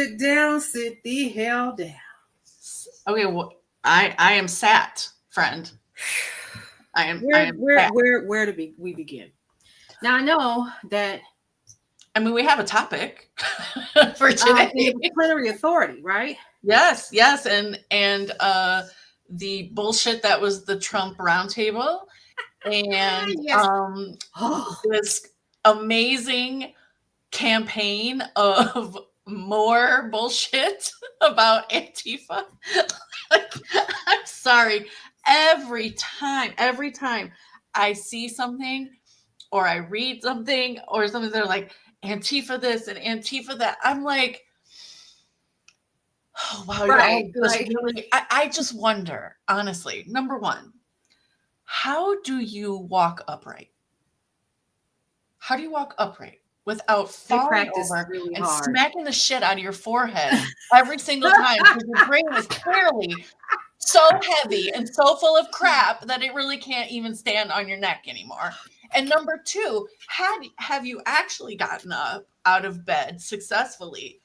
Sit down, sit the hell down. Okay, well, I am sat, friend. I am sat. Where do we begin? Now I know that. I mean, we have a topic for today. It was Plenary Authority, right? Yes, and the bullshit that was the Trump roundtable, and Yes. this amazing campaign of more bullshit about Antifa. I'm sorry. Every time I see something or I read something or something, they're like, Antifa this and Antifa that. I'm like, oh, wow, right. y'all just really, I just wonder, honestly, number one, how do you walk upright? How do you walk upright without falling over really and hard. smacking the shit out of your forehead every single time because your brain is clearly so heavy and so full of crap that it really can't even stand on your neck anymore? And number two, have you actually gotten up out of bed successfully?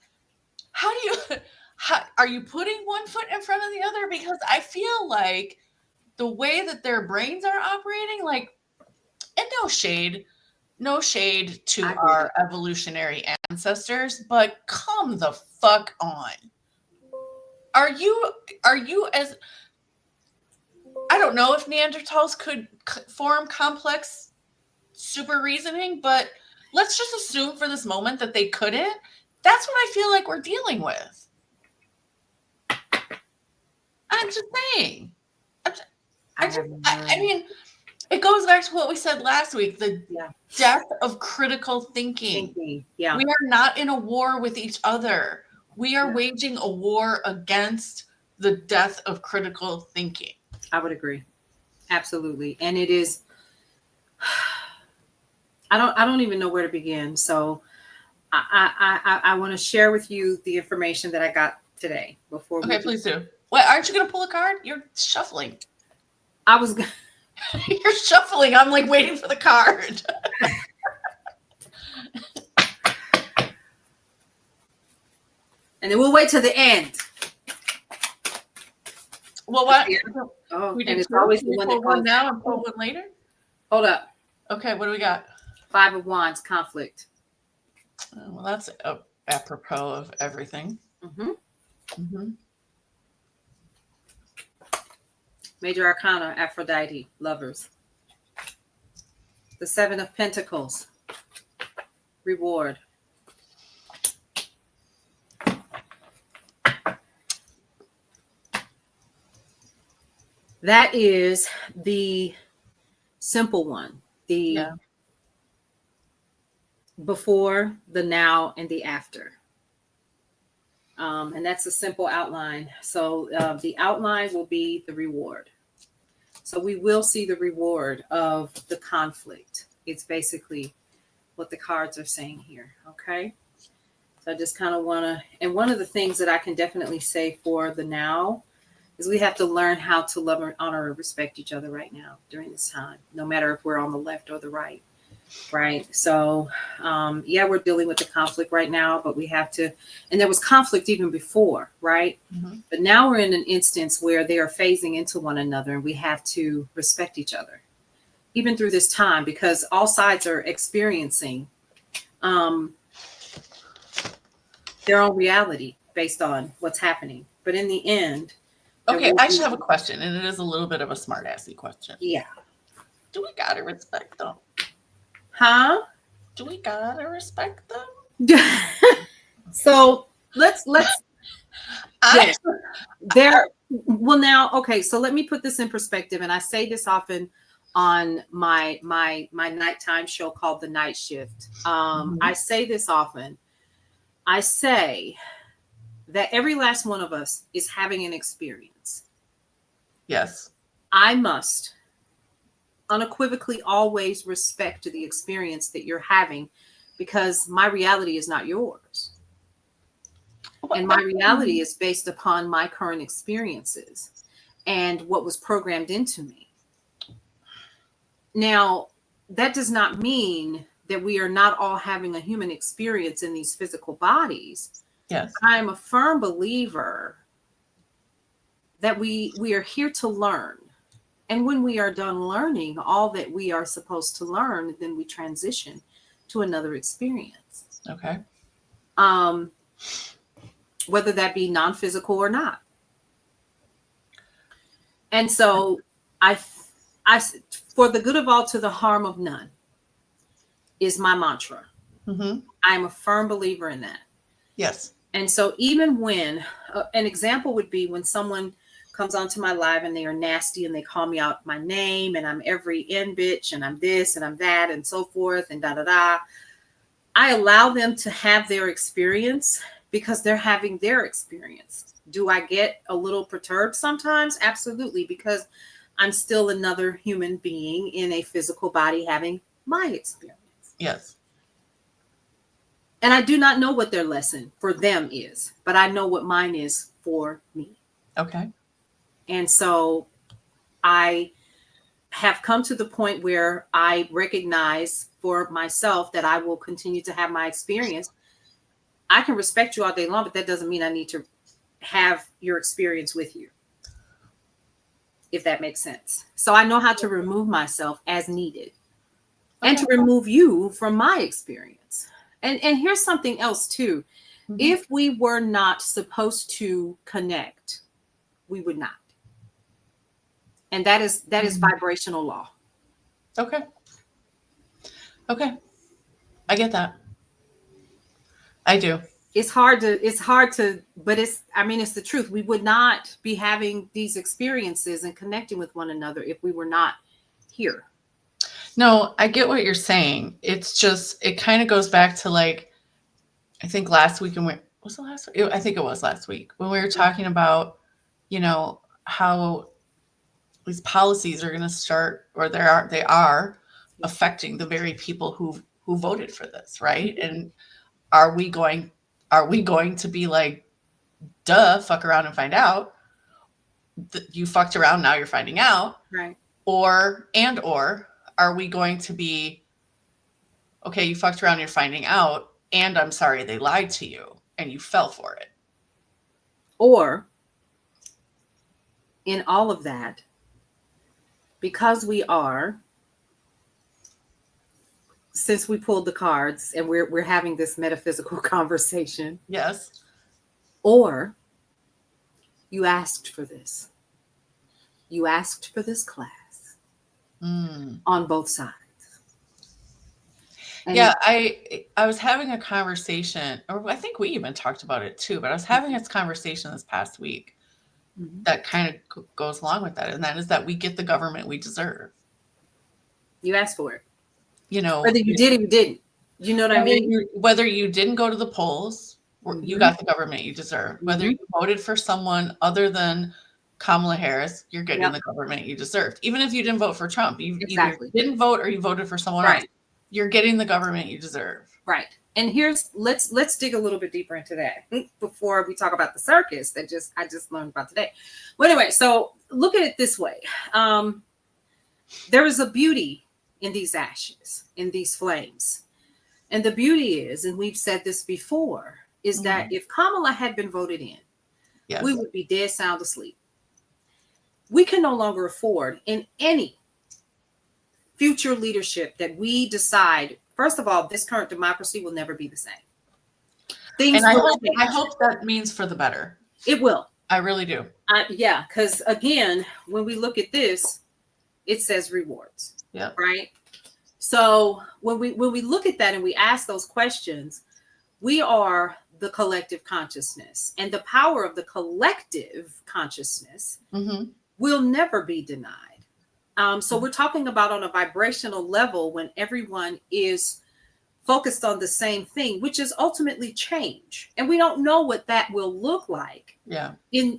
Are you putting one foot in front of the other? Because I feel like the way that their brains are operating, like, and no shade to our evolutionary ancestors, but come the fuck on. Are you as, I don't know if Neanderthals could form complex super reasoning, but let's just assume for this moment that they couldn't. That's what I feel like we're dealing with. I'm just saying. I mean, it goes back to what we said last week, the death of critical thinking. Yeah. We are not in a war with each other. We are waging a war against the death of critical thinking. I would agree. Absolutely. And it is, I don't even know where to begin. So I want to share with you the information that I got today before. Okay, please do. What, aren't you going to pull a card? You're shuffling. You're shuffling. I'm like waiting for the card. And then we'll wait till the end. Well, what? Oh, we and it's always the one that one now and pull one later? Hold up. Okay, what do we got? 5 of Wands, conflict. Well, that's apropos of everything. Mm-hmm. Mm-hmm. Major Arcana, Aphrodite, lovers. The 7 of Pentacles, reward. That is the simple one. The before, the now, and the after. And that's a simple outline. So the outline will be the reward. So we will see the reward of the conflict. It's basically what the cards are saying here. Okay. So I just kind of want to, and one of the things that I can definitely say for the now is we have to learn how to love, honor, and respect each other right now during this time, no matter if we're on the left or the right. Right. So, we're dealing with the conflict right now, but we have to, and there was conflict even before, right? Mm-hmm. But now we're in an instance where they are phasing into one another and we have to respect each other, even through this time, because all sides are experiencing their own reality based on what's happening. But in the end. Okay, I should have a question, and it is a little bit of a smart-assy question. Yeah. Do we gotta respect them? Huh? Do we gotta respect them? So let's yes. Now, okay, so let me put this in perspective, and I say this often on my nighttime show called The Night Shift. I say this often. I say that every last one of us is having an experience. Yes. I must unequivocally always respect the experience that you're having, because my reality is not yours. And my reality is based upon my current experiences and what was programmed into me. Now, that does not mean that we are not all having a human experience in these physical bodies. Yes. I'm a firm believer that we are here to learn. And when we are done learning all that we are supposed to learn, then we transition to another experience. Okay. Whether that be non-physical or not. And so I, for the good of all, to the harm of none is my mantra. Mm-hmm. I'm a firm believer in that. Yes. And so even when an example would be when someone comes onto my live and they are nasty and they call me out my name and I'm every N bitch and I'm this and I'm that and so forth and da da da. I allow them to have their experience because they're having their experience. Do I get a little perturbed sometimes? Absolutely, because I'm still another human being in a physical body having my experience. Yes. And I do not know what their lesson for them is, but I know what mine is for me. Okay. And so I have come to the point where I recognize for myself that I will continue to have my experience. I can respect you all day long, but that doesn't mean I need to have your experience with you, if that makes sense. So I know how to remove myself as needed and to remove you from my experience. And here's something else too. Mm-hmm. If we were not supposed to connect, we would not. And that is vibrational law. Okay. Okay. I get that. I do. It's hard to, but it's the truth. We would not be having these experiences and connecting with one another if we were not here. No, I get what you're saying. It's just, it kind of goes back to like, I think last week, was it last week? I think it was last week when we were talking about, how these policies are going to start, or they are affecting the very people who voted for this, right? And are we going to be like, duh, fuck around and find out that you fucked around, now you're finding out, right? Or are we going to be, okay, you fucked around, you're finding out, and I'm sorry they lied to you and you fell for it? Or in all of that, because we are, since we pulled the cards and we're having this metaphysical conversation. Yes. Or you asked for this. You asked for this class on both sides. And yeah, I was having a conversation, or I think we even talked about it too, but I was having this conversation this past week that kind of goes along with that. And that is that we get the government we deserve. You asked for it. Whether you did or you didn't. You know what I mean? Whether you didn't go to the polls, you got the government you deserve. Whether you voted for someone other than Kamala Harris, you're getting the government you deserved. Even if you didn't vote for Trump, you either didn't vote or you voted for someone else. You're getting the government you deserve. Right. And let's dig a little bit deeper into that before we talk about the circus that I just learned about today. But anyway, so look at it this way. There is a beauty in these ashes, in these flames. And the beauty is, and we've said this before, is that if Kamala had been voted in, we would be dead sound asleep. We can no longer afford in any future leadership that we decide, first of all, this current democracy will never be the same. And I hope that means for the better. It will. I really do. Yeah, because again, when we look at this, it says rewards. Yeah. Right. So when we look at that and we ask those questions, we are the collective consciousness, and the power of the collective consciousness will never be denied. So we're talking about on a vibrational level when everyone is focused on the same thing, which is ultimately change. And we don't know what that will look like. Yeah.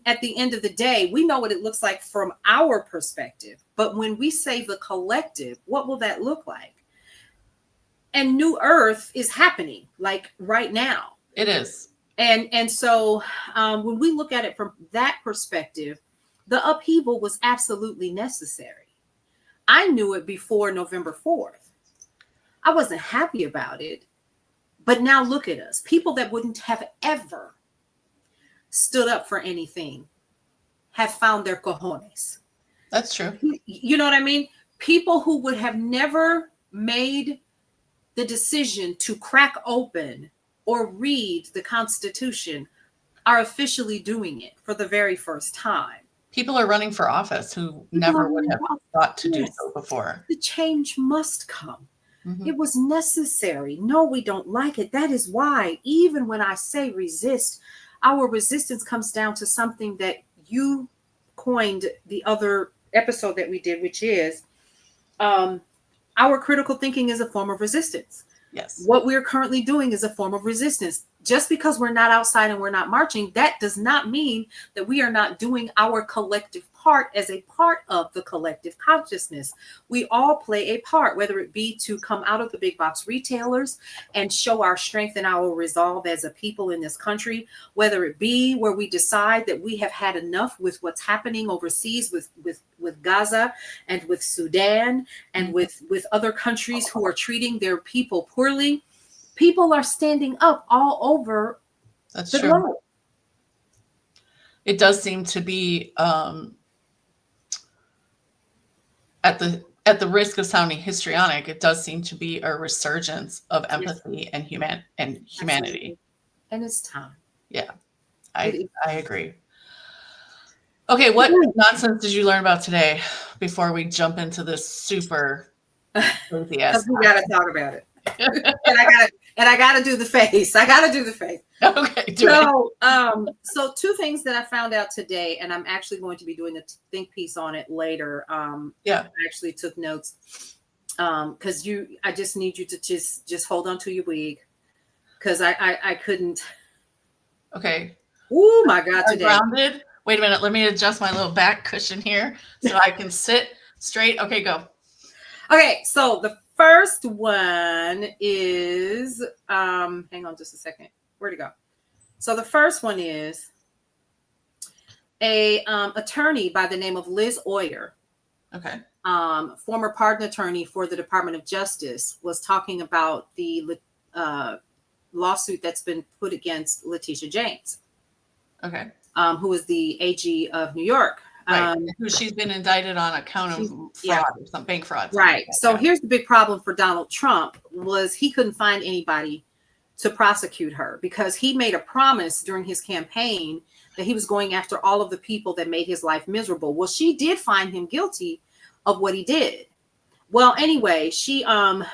At the end of the day, we know what it looks like from our perspective. But when we say the collective, what will that look like? And New Earth is happening like right now. It is. And so when we look at it from that perspective, the upheaval was absolutely necessary. I knew it before November 4th. I wasn't happy about it. But now look at us. People that wouldn't have ever stood up for anything have found their cojones. That's true. You know what I mean? People who would have never made the decision to crack open or read the Constitution are officially doing it for the very first time. People are running for office who never would have thought to do so before. The change must come. Mm-hmm. It was necessary. No, we don't like it. That is why, even when I say resist, our resistance comes down to something that you coined the other episode that we did, which is our critical thinking is a form of resistance. Yes. What we're currently doing is a form of resistance. Just because we're not outside and we're not marching, that does not mean that we are not doing our collective part as a part of the collective consciousness. We all play a part, whether it be to come out of the big box retailers and show our strength and our resolve as a people in this country, whether it be where we decide that we have had enough with what's happening overseas with Gaza and with Sudan and with other countries who are treating their people poorly. People are standing up all over the globe. It does seem to be at the risk of sounding histrionic, it does seem to be a resurgence of empathy and humanity. Absolutely. And it's time. Yeah, I agree. Okay, what nonsense did you learn about today before we jump into this super crazy ass? We gotta talk about it. and I gotta do the face. Okay, so two things that I found out today, and I'm actually going to be doing a think piece on it later. I actually took notes because I just need you to just hold on to your wig because I couldn't. Okay. Oh my God! Today. Grounded. Wait a minute. Let me adjust my little back cushion here so I can sit straight. Okay, go. Okay, so the first one is hang on just a second. Where'd it go? So the first one is a attorney by the name of Liz Oyer. Okay. Former pardon attorney for the Department of Justice was talking about the lawsuit that's been put against Letitia James. Okay. Who is the AG of New York. Right. Who she's been indicted on account of fraud or some bank fraud. Right. So here's the big problem for Donald Trump was he couldn't find anybody to prosecute her because he made a promise during his campaign that he was going after all of the people that made his life miserable. Well, she did find him guilty of what he did. Well, anyway, he finally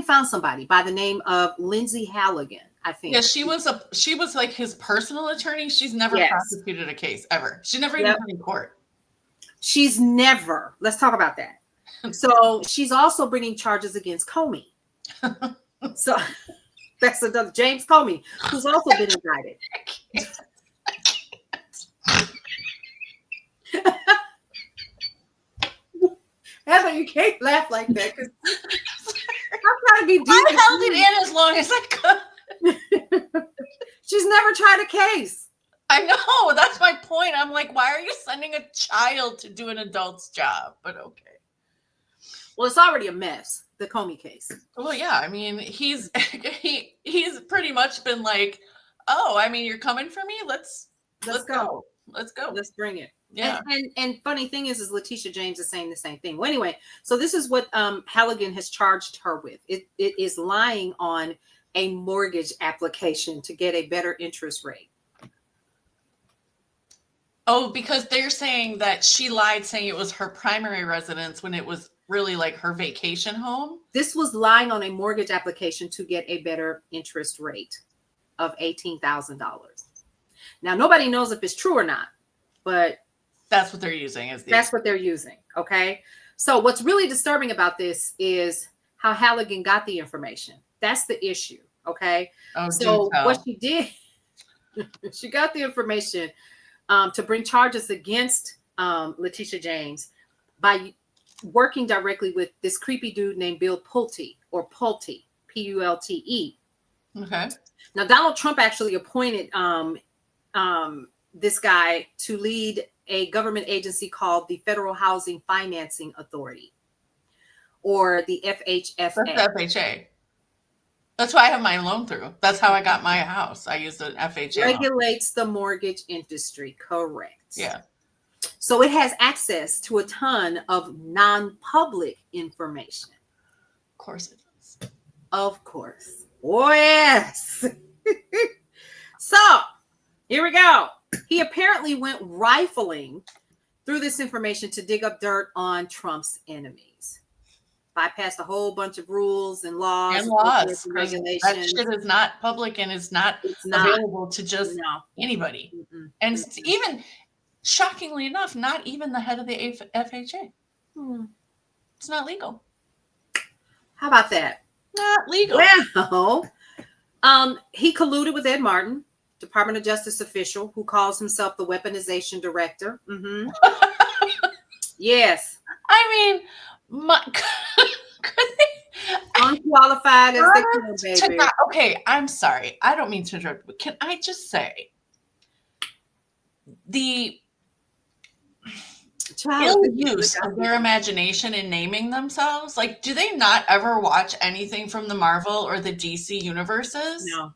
found somebody by the name of Lindsay Halligan. I think. Yeah, she was like his personal attorney. She's never prosecuted a case ever. She never even been in court. She's never. Let's talk about that. So she's also bringing charges against Comey. So that's another James Comey, who's also been indicted. Heather, you can't laugh like that because I'm trying to be deep. I held it in as long as I could. She's never tried a case. I know. That's my point. I'm like, why are you sending a child to do an adult's job? But okay. Well, it's already a mess, the Comey case. Well, yeah. I mean, he's pretty much been like, oh, I mean, you're coming for me? Let's go. Let's go. Let's bring it. Yeah. And funny thing is Letitia James is saying the same thing. Well, anyway, so this is what Halligan has charged her with. It is lying on a mortgage application to get a better interest rate. Oh, because they're saying that she lied saying it was her primary residence when it was really like her vacation home. This was lying on a mortgage application to get a better interest rate of $18,000. Now, nobody knows if it's true or not, but that's what they're using. That's what they're using. Okay. So what's really disturbing about this is how Halligan got the information. That's the issue. Okay. Oh, so what she did, she got the information to bring charges against Letitia James by working directly with this creepy dude named Bill Pulte, Pulte. Okay. Now, Donald Trump actually appointed this guy to lead a government agency called the Federal Housing Financing Authority, or the FHFA. What's the FHA? That's why I have my loan through. That's how I got my house. I used an FHA loan. Regulates the mortgage industry. Correct. Yeah. So it has access to a ton of non-public information. Of course it does. Of course. Oh, yes. So here we go. He apparently went rifling through this information to dig up dirt on Trump's enemies. Bypassed a whole bunch of rules and laws And regulations. That shit is not public and is not available to just anybody. And even shockingly enough, not even the head of the FHA. It's not legal. How about that? Not legal. Well, he colluded with Ed Martin, Department of Justice official, who calls himself the weaponization director. Yes. I mean, unqualified as they come, baby. Okay, I'm sorry. I don't mean to interrupt, but can I just say the ill use of their imagination in naming themselves? Like, do they not ever watch anything from the Marvel or the DC universes? No.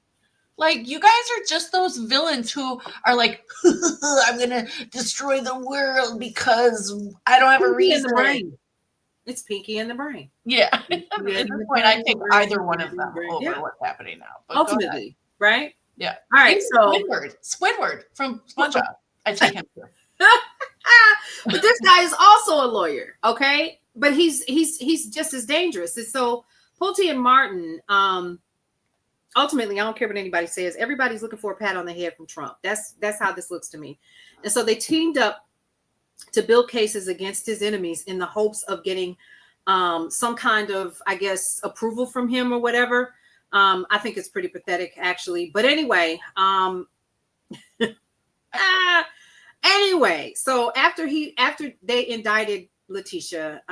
Like, you guys are just those villains who are like, I'm gonna destroy the world because I don't have a reason. It's Pinky in the Brain. Yeah. At this point, I take either one of them over what's happening now. But ultimately, right? Yeah. All right. So Squidward from SpongeBob. I take him too. But this guy is also a lawyer, okay? But he's just as dangerous. And so Pulte and Martin, ultimately, I don't care what anybody says. Everybody's looking for a pat on the head from Trump. That's how this looks to me. And so they teamed up to build cases against his enemies in the hopes of getting some kind of, I guess, approval from him or whatever. I think it's pretty pathetic, actually. But anyway, so after they indicted Letitia,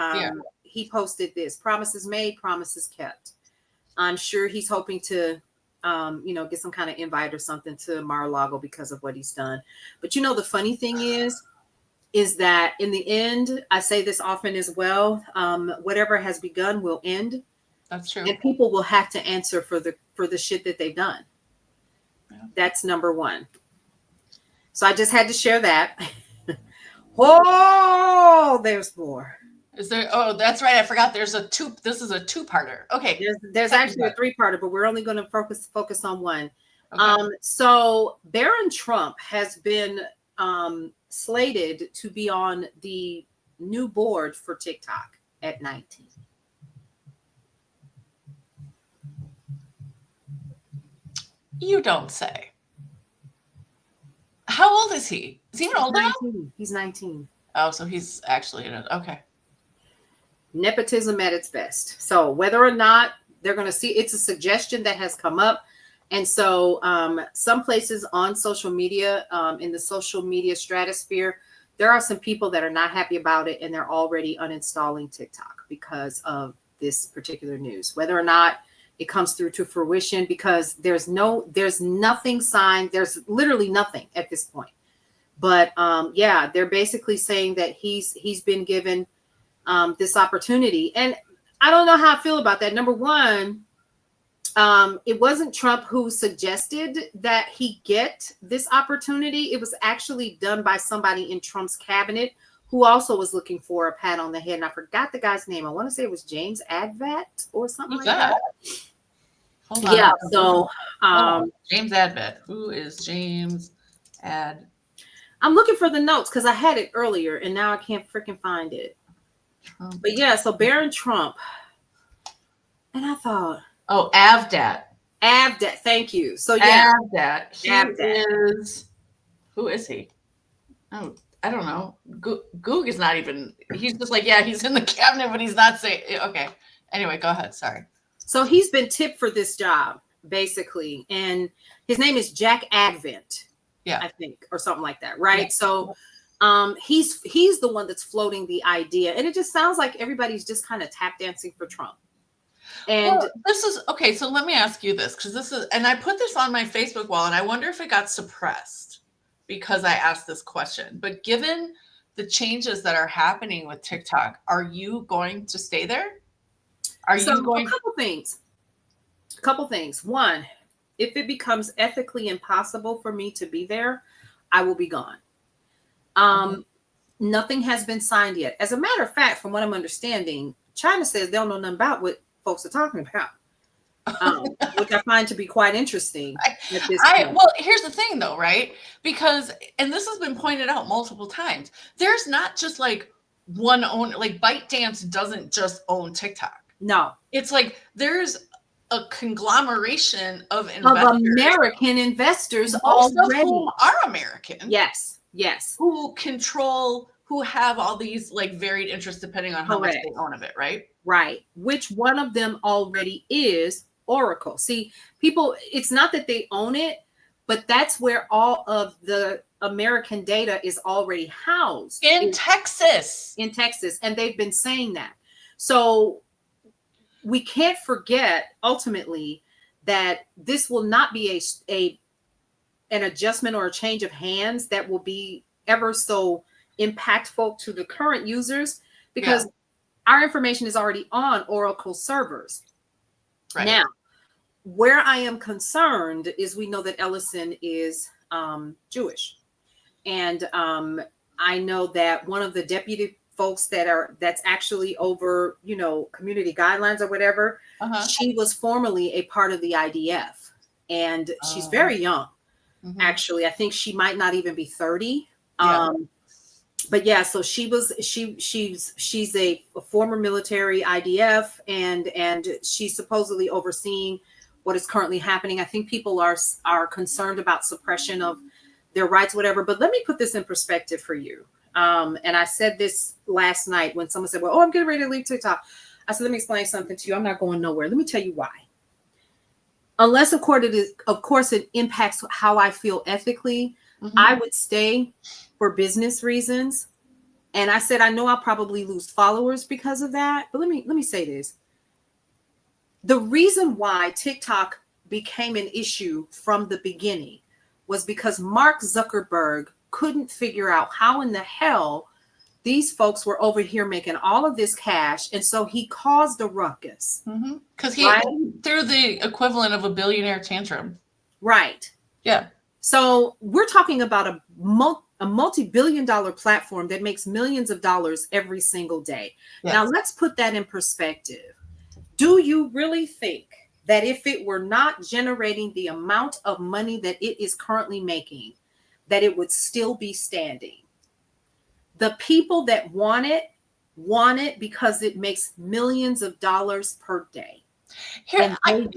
he posted this: promises made, promises kept. I'm sure he's hoping to get some kind of invite or something to Mar-a-Lago because of what he's done. But the funny thing is that in the end, I say this often as well, whatever has begun will end. That's true. And people will have to answer for the shit that they've done. Yeah. That's number one. So I just had to share that. Oh, there's more. Is there? Oh, that's right. I forgot. This is a two-parter. Okay. There's actually a three-parter, but we're only going to focus on one. Okay. So Barron Trump has been slated to be on the new board for TikTok at 19. You don't say. How old is he? Is he even older? He's 19. Oh, so he's actually in it. Okay. Nepotism at its best. So whether or not they're going to see, it's a suggestion that has come up. And so some places on social media, in the social media stratosphere, there are some people that are not happy about it, and they're already uninstalling TikTok because of this particular news. Whether or not it comes through to fruition, because there's nothing signed. There's literally nothing at this point. But they're basically saying that he's been given this opportunity. And I don't know how I feel about that. Number one, it wasn't Trump who suggested that he get this opportunity. It was actually done by somebody in Trump's cabinet who also was looking for a pat on the head. And I forgot the guy's name. I want to say it was James Advat or something like that. Hold on. Yeah. So James Advat. Who is James Ad? I'm looking for the notes because I had it earlier and now I can't freaking find it. But yeah, so Barron Trump. And I thought, oh, Avdat. Thank you. So yeah, Avdat. Who is he? Oh, I don't know. Goog is not even. He's just like, yeah, he's in the cabinet, but he's not saying. Okay. Anyway, go ahead. Sorry. So he's been tipped for this job, basically, and his name is Jack Advent. Yeah, I think, or something like that, right? Yeah. So he's the one that's floating the idea, and it just sounds like everybody's just kind of tap dancing for Trump. And this is okay. So let me ask you this, because this is, and I put this on my Facebook wall, and I wonder if it got suppressed because I asked this question. But given the changes that are happening with TikTok, are you going to stay there? A couple things. A couple things. One, if it becomes ethically impossible for me to be there, I will be gone. Nothing has been signed yet. As a matter of fact, from what I'm understanding, China says they don't know nothing about what folks are talking about, which I find to be quite interesting at this point. Well, here's the thing though, right? Because, and this has been pointed out multiple times, there's not just like one owner, like ByteDance doesn't just own TikTok. No. It's like there's a conglomeration of investors. American investors Most already. of whom are American. Yes. Who have all these like varied interests depending on how much they own of it, right? Right. Which one of them already is Oracle. See, people, it's not that they own it, but that's where all of the American data is already housed. In Texas. In Texas. And they've been saying that. So we can't forget ultimately that this will not be an adjustment or a change of hands that will be ever so impactful to the current users, because our information is already on Oracle servers. Right. Now, where I am concerned is we know that Ellison is Jewish. And I know that one of the deputy folks that's actually over, community guidelines or whatever, she was formerly a part of the IDF. And she's very young. Actually, I think she might not even be 30. But yeah, so she's a former military IDF, and she's supposedly overseeing what is currently happening. I think people are concerned about suppression of their rights, whatever. But let me put this in perspective for you. And I said this last night when someone said, "Well, I'm getting ready to leave TikTok." I said, "Let me explain something to you. I'm not going nowhere. Let me tell you why. Unless, of course, it impacts how I feel ethically, I would stay for business reasons." And I said, I know I'll probably lose followers because of that. But let me say this. The reason why TikTok became an issue from the beginning was because Mark Zuckerberg couldn't figure out how in the hell these folks were over here making all of this cash. And so he caused a ruckus. Because he threw the equivalent of a billionaire tantrum. Right. Yeah. So we're talking about a multi-billion-dollar platform that makes millions of dollars every single day. Yes. Now, let's put that in perspective. Do you really think that if it were not generating the amount of money that it is currently making, that it would still be standing? The people that want it because it makes millions of dollars per day. Here, I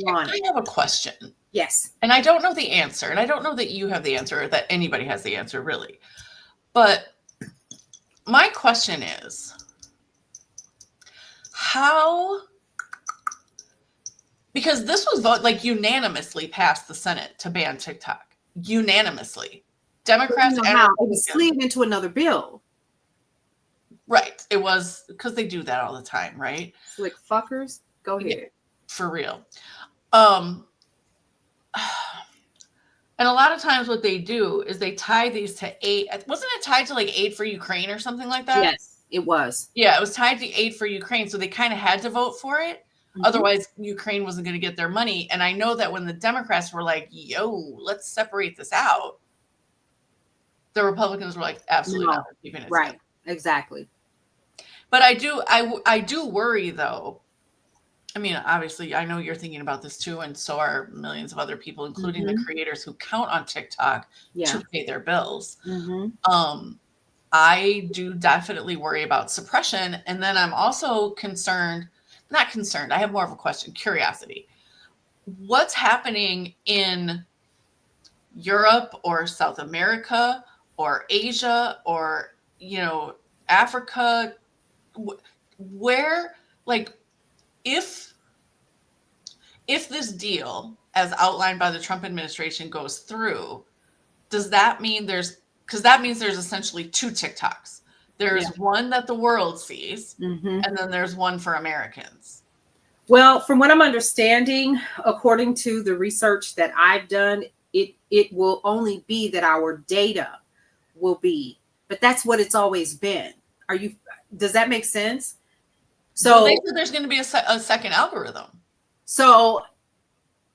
have a question. Yes. And I don't know the answer. And I don't know that you have the answer or that anybody has the answer, really. But my question is, how, because this was unanimously passed the Senate to ban TikTok. Unanimously. Democrats and Republicans. It was slid into another bill. Right. It was, because they do that all the time, right? Slick fuckers. Go ahead. Yeah, for real. And a lot of times what they do is they tie these to aid. Wasn't it tied to like aid for Ukraine or something like that? Yes, it was. Yeah, it was tied to aid for Ukraine. So they kind of had to vote for it. Otherwise, Ukraine wasn't going to get their money. And I know that when the Democrats were like, yo, let's separate this out, the Republicans were like, absolutely not. Keeping it right. Exactly. But I do worry though. I mean, obviously, I know you're thinking about this too, and so are millions of other people, including the creators who count on TikTok to pay their bills. I do definitely worry about suppression. And then I'm also not concerned, I have more of a question, curiosity. What's happening in Europe or South America or Asia or, Africa, where, like, if this deal, as outlined by the Trump administration, goes through, does that mean because that means there's essentially two TikToks. There's one that the world sees, and then there's one for Americans. Well, from what I'm understanding, according to the research that I've done, it will only be that our data will be, but that's what it's always been. Does that make sense? So they said there's going to be a second algorithm. So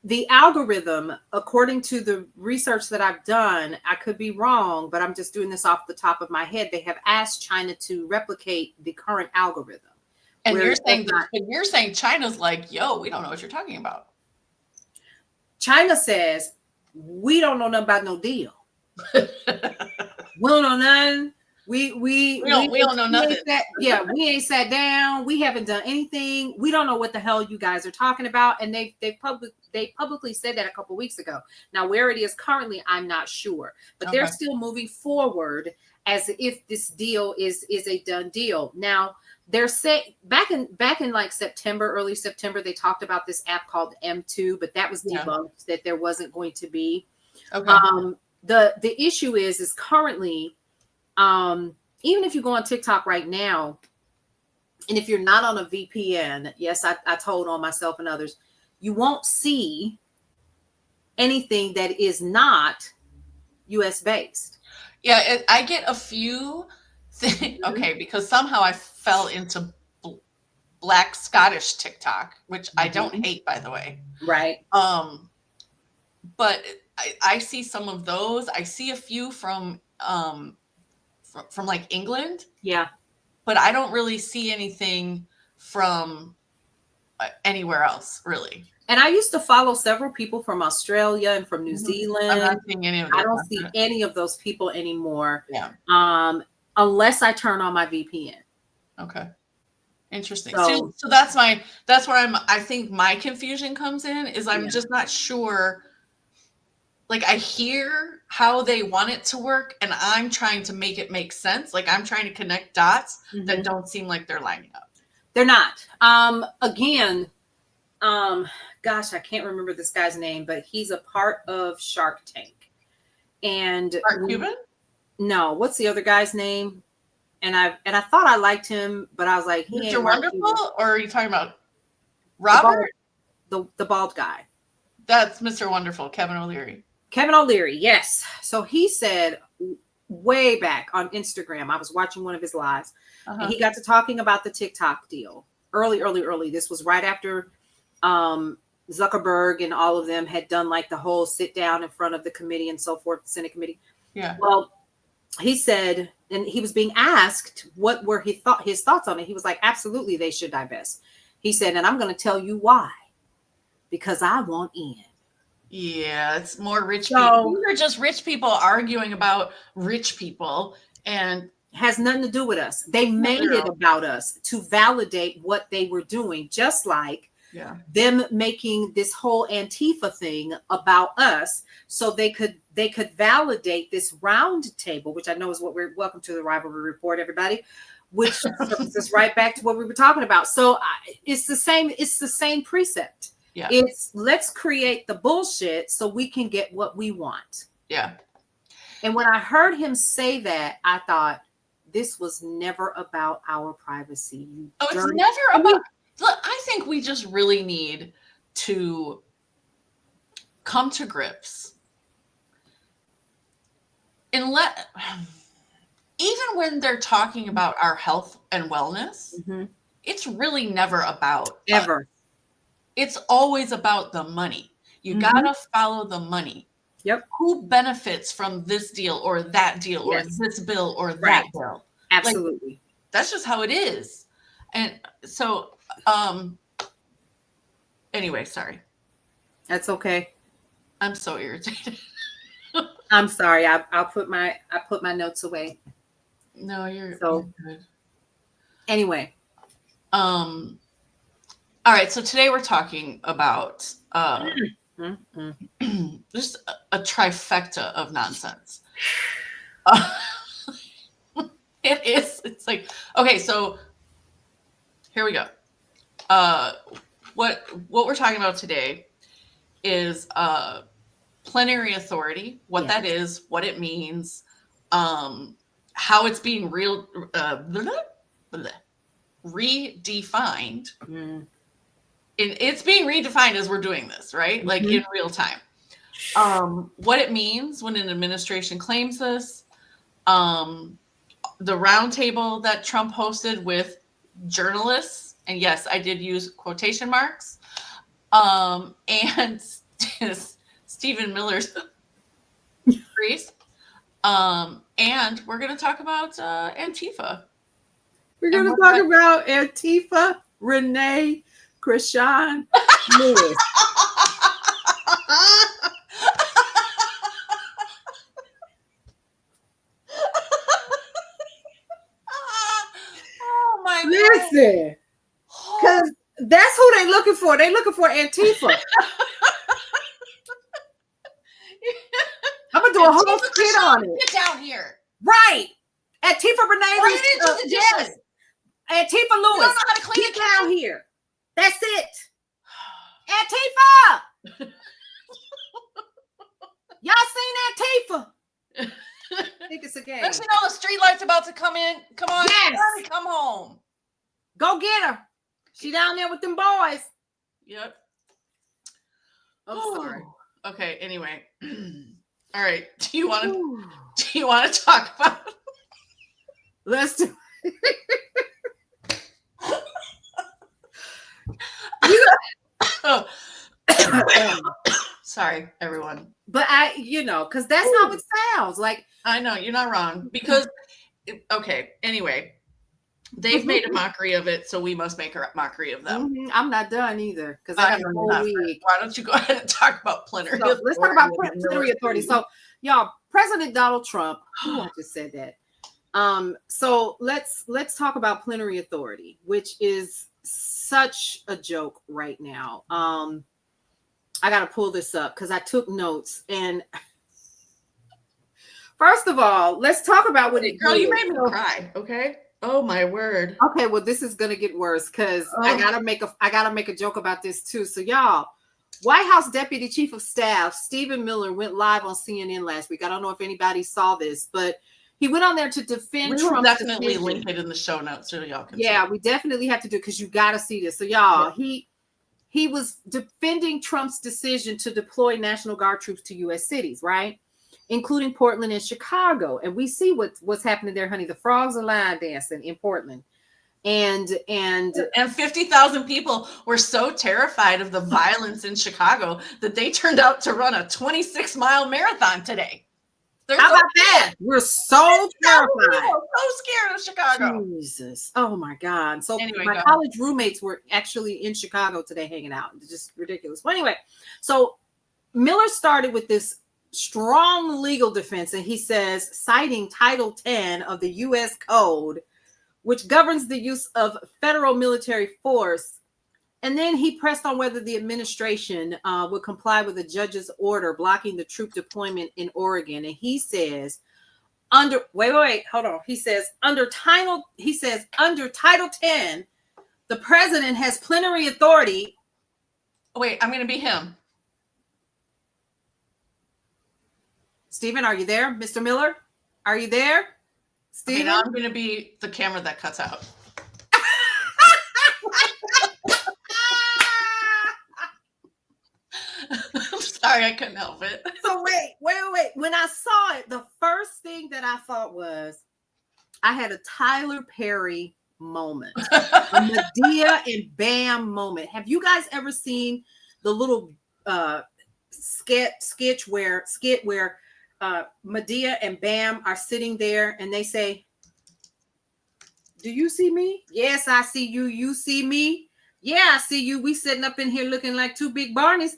the algorithm, according to the research that I've done, I could be wrong, but I'm just doing this off the top of my head. They have asked China to replicate the current algorithm. And where you're it does saying not- that, but you're saying China's like, yo, we don't know what you're talking about. China says, we don't know nothing about no deal. We don't know nothing. We don't know nothing. We ain't sat down. We haven't done anything. We don't know what the hell you guys are talking about. And they publicly said that a couple weeks ago. Now, where it is currently, I'm not sure. But they're still moving forward as if this deal is a done deal. Now, they're saying back in like September, early September, they talked about this app called M2, but that was debunked that there wasn't going to be. Okay. The issue is currently, even if you go on TikTok right now, and if you're not on a VPN, yes, I told on myself and others, you won't see anything that is not US based. Yeah, I get a few things. Okay, because somehow I fell into Black Scottish TikTok, which I don't hate, by the way. Right. But I see some of those. I see a few from like England. Yeah. But I don't really see anything from anywhere else, really. And I used to follow several people from Australia and from New Zealand. I'm not seeing any of those. I don't see any of those people anymore. Yeah. Unless I turn on my VPN. Okay. Interesting. So that's where I think my confusion comes in, is I'm just not sure. Like, I hear how they want it to work, and I'm trying to make it make sense. Like, I'm trying to connect dots that don't seem like they're lining up. They're not. Again, gosh, I can't remember this guy's name, but he's a part of Shark Tank. And Mark Cuban? No, what's the other guy's name? And I thought I liked him, but I was like, he Mr. Wonderful, or are you talking about Robert? The bald guy. That's Mr. Wonderful, Kevin O'Leary. Kevin O'Leary, yes. So he said way back on Instagram, I was watching one of his lives, and he got to talking about the TikTok deal early. This was right after Zuckerberg and all of them had done like the whole sit down in front of the committee and so forth, the Senate committee. Yeah. Well, he said, and he was being asked what were his thoughts on it. He was like, absolutely, they should divest. He said, and I'm going to tell you why. Because I want in. Yeah, it's more rich people. These are just rich people arguing about rich people, and has nothing to do with us. They made it about us to validate what they were doing, just like them making this whole Antifa thing about us, so they could validate this round table, which I know is what we're. Welcome to the Rivalry Report, everybody. Which brings us right back to what we were talking about. So it's the same. It's the same precept. Yeah. It's let's create the bullshit so we can get what we want. Yeah. And when I heard him say that, I thought this was never about our privacy. It's never about. Look, I think we just really need to come to grips and even when they're talking about our health and wellness, it's really never about ever. It's always about the money. You gotta follow the money. Yep. Who benefits from this deal or that deal or this bill or that bill? Absolutely. Like, that's just how it is. And so, anyway, sorry. That's okay. I'm so irritated. I'm sorry. I put my notes away. No, you're good. Anyway. All right, so today we're talking about just a trifecta of nonsense. It is. It's like, okay, so here we go. What we're talking about today is plenary authority, what that is, what it means, how it's being redefined. It's being redefined as we're doing this, right? Like in real time. What it means when an administration claims this, the roundtable that Trump hosted with journalists, and yes, I did use quotation marks, and Stephen Miller's priest. And we're going to talk about Antifa. We're going to talk about Antifa, Renee, Krishan, Lewis. Oh my God. Listen, because that's who they're looking for. They're looking for Antifa. I'm going to do a whole skit on it. Get down here. Right. Antifa, Renee, yes. Antifa, Lewis. You don't know how to clean Get down here. That's it. Antifa. Y'all seen Antifa? I think it's a game. Next thing you know, the street light's about to come in. Come on. Yes. Come home. Go get her. She down there with them boys. Yep. I'm sorry. Okay. Anyway. All right. Do you want to talk about? Let's do. Sorry, everyone. But because that's how it sounds. Like, I know you're not wrong because, okay. Anyway, they've made a mockery of it, so we must make a mockery of them. I'm not done either because I got a whole week. Why don't you go ahead and talk about Plenary Authority? Let's talk about Plenary Authority. So, y'all, President Donald Trump. I just said that. So let's talk about Plenary Authority, which is such a joke right now. I got to pull this up because I took notes. And first of all, let's talk about what it. Girl, you made me cry. Okay. Oh my word. Okay, well, this is gonna get worse because I gotta make a joke about this too. So, y'all, White House Deputy Chief of Staff Stephen Miller went live on CNN last week. I don't know if anybody saw this, but he went on there to defend Trump. We'll definitely link it in the show notes so y'all can. Yeah, we definitely have to do because you got to see this. So, y'all, he was defending Trump's decision to deploy National Guard troops to U.S. cities, right? Including Portland and Chicago. And we see what's happening there, honey. The frogs are line dancing in Portland. And 50,000 people were so terrified of the violence in Chicago that they turned out to run a 26-mile marathon today. How about that? We're so terrified. So scared of Chicago. Jesus. Oh my God. So anyway, my college roommates were actually in Chicago today hanging out. It's just ridiculous. Well, anyway, so Miller started with this strong legal defense, and he says, citing Title 10 of the U.S. Code, which governs the use of federal military force. And then he pressed on whether the administration would comply with a judge's order blocking the troop deployment in Oregon. And he says, hold on. He says, under Title 10, the president has plenary authority. Wait, I'm going to be him. Stephen, are you there? Mr. Miller, are you there? Stephen? Okay, now I'm going to be the camera that cuts out. I'm sorry, I couldn't help it. So wait. When I saw it, the first thing that I thought was I had a Tyler Perry moment, a Medea and Bam moment. Have you guys ever seen the little skit where Medea and Bam are sitting there and they say, "Do you see me? Yes, I see you. You see me? Yeah, I see you. We sitting up in here looking like two big Barneys.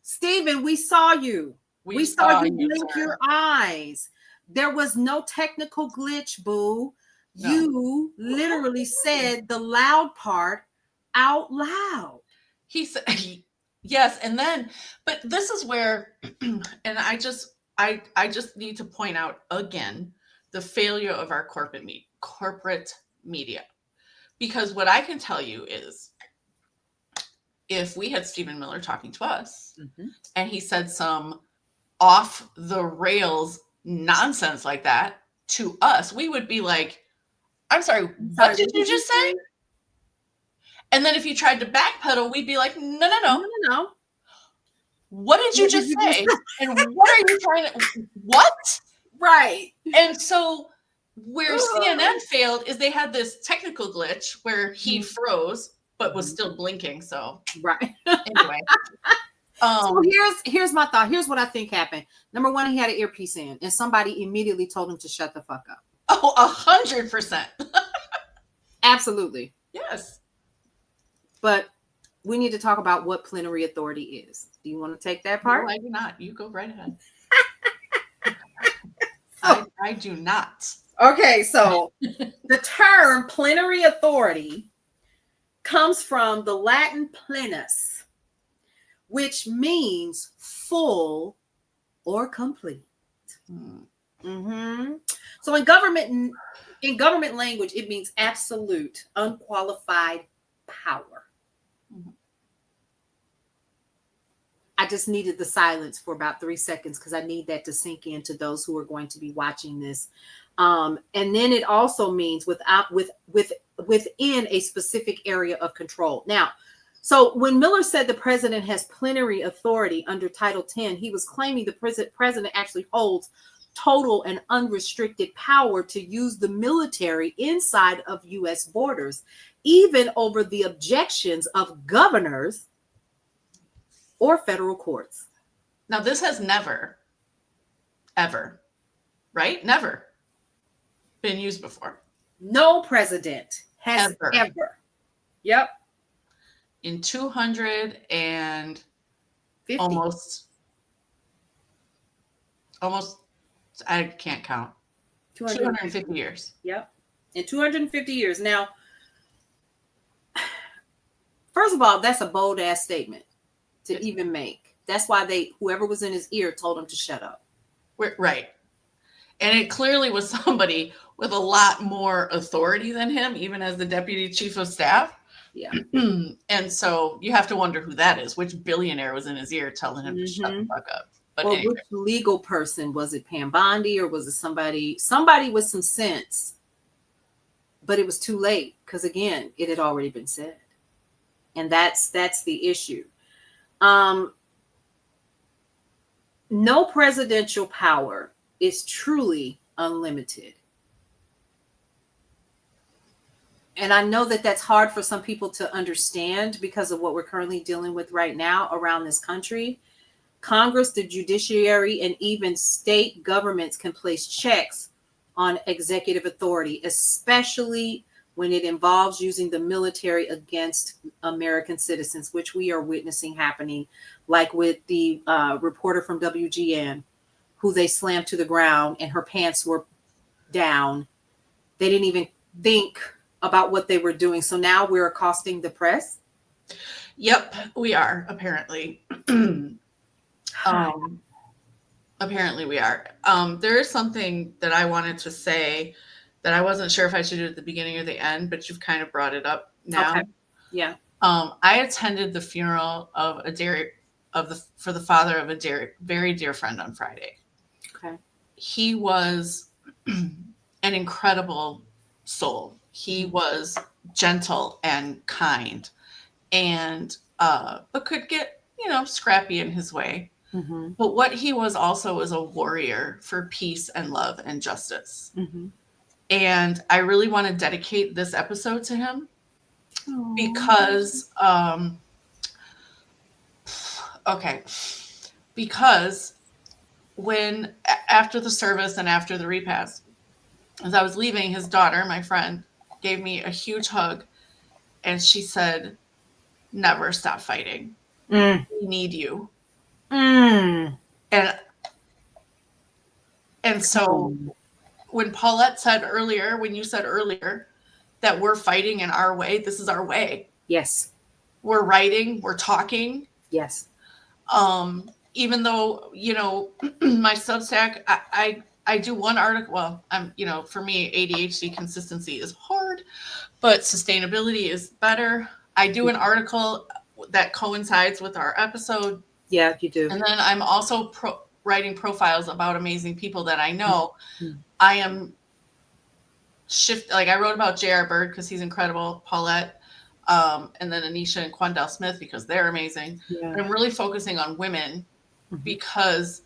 Stephen, we saw you. We saw you blink your eyes. There was no technical glitch, boo. No. You literally said the loud part out loud." He said, yes. And then, but this is where, and I just need to point out again, the failure of our corporate media. Because what I can tell you is, if we had Stephen Miller talking to us and he said some off the rails nonsense like that to us, we would be like, I'm sorry, what did you just say? And then if you tried to backpedal, we'd be like, no. What did you just say? And what are you trying to, what? Right. And so where CNN failed is they had this technical glitch where he froze, but was still blinking. So right. Anyway. So here's my thought. Here's what I think happened. Number one, he had an earpiece in, and somebody immediately told him to shut the fuck up. Oh, 100%. Absolutely. Yes. But we need to talk about what plenary authority is. Do you want to take that part? No, I do not. You go right ahead. I do not. Okay, so the term plenary authority comes from the Latin plenus, which means full or complete. Mm-hmm. So in government language, it means absolute, unqualified power. Mm-hmm. I just needed the silence for about 3 seconds because I need that to sink into those who are going to be watching this. And then it also means within a specific area of control. Now, so when Miller said the president has plenary authority under Title 10, he was claiming the president actually holds total and unrestricted power to use the military inside of U.S. borders, even over the objections of governors or federal courts. Now, this has never, ever, right? Never been used before. No president has ever. Yep. In 200 and 50. almost, I can't count. 250 years. Yep. In 250 years. Now, first of all, that's a bold ass statement to even make. That's why whoever was in his ear told him to shut up. Right. And it clearly was somebody with a lot more authority than him, even as the deputy chief of staff. Yeah. And so you have to wonder who that is. Which billionaire was in his ear telling him to shut the fuck up? But well, anyway. Which legal person? Was it Pam Bondi or was it somebody with some sense? But it was too late because, again, it had already been said. And that's the issue. No presidential power is truly unlimited. And I know that that's hard for some people to understand because of what we're currently dealing with right now around this country. Congress, the judiciary, and even state governments can place checks on executive authority, especially when it involves using the military against American citizens, which we are witnessing happening, like with the reporter from WGN, who they slammed to the ground and her pants were down. They didn't even think about what they were doing. So now we're accosting the press. Yep, we are, apparently. Apparently we are. There is something that I wanted to say that I wasn't sure if I should do at the beginning or the end, but you've kind of brought it up now. Okay. Yeah. I attended the funeral of for the father of a very dear friend on Friday. Okay. He was an incredible soul. He was gentle and kind, and but could get scrappy in his way. Mm-hmm. But what he was also was a warrior for peace and love and justice. Mm-hmm. And I really want to dedicate this episode to him. Aww. Because when after the service and after the repast, as I was leaving, his daughter, my friend, gave me a huge hug, and she said, "Never stop fighting. We need you." And so when Paulette said earlier, when you said earlier that we're fighting in our way, this is our way. Yes. We're writing, we're talking. Yes. Even though, my Substack, I do one article. Well, for me, ADHD consistency is hard, but sustainability is better. I do an article that coincides with our episode. Yeah, you do. And then I'm also writing profiles about amazing people that I know. Mm-hmm. I am I wrote about J.R. Bird because he's incredible, Paulette, and then Anisha and Quandell Smith because they're amazing. Yeah. I'm really focusing on women because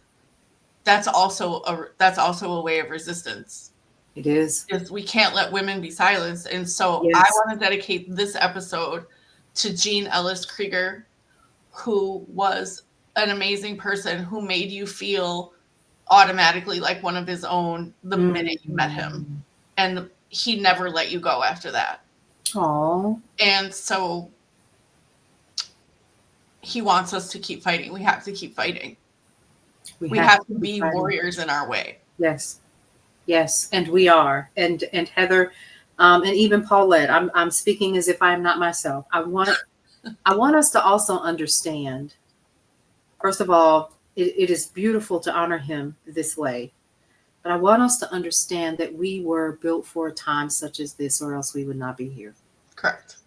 that's also a way of resistance. It is. We can't let women be silenced. And so yes. I want to dedicate this episode to Jean Ellis Krieger, who was an amazing person who made you feel automatically like one of his own the minute you met him. And he never let you go after that. Oh. And so he wants us to keep fighting. We have to keep fighting. We have to be warriors in our way. Yes. Yes. And we are. And Heather, and even Paulette, I'm speaking as if I'm not myself. I want us to also understand, first of all, it is beautiful to honor him this way. But I want us to understand that we were built for a time such as this, or else we would not be here. Correct.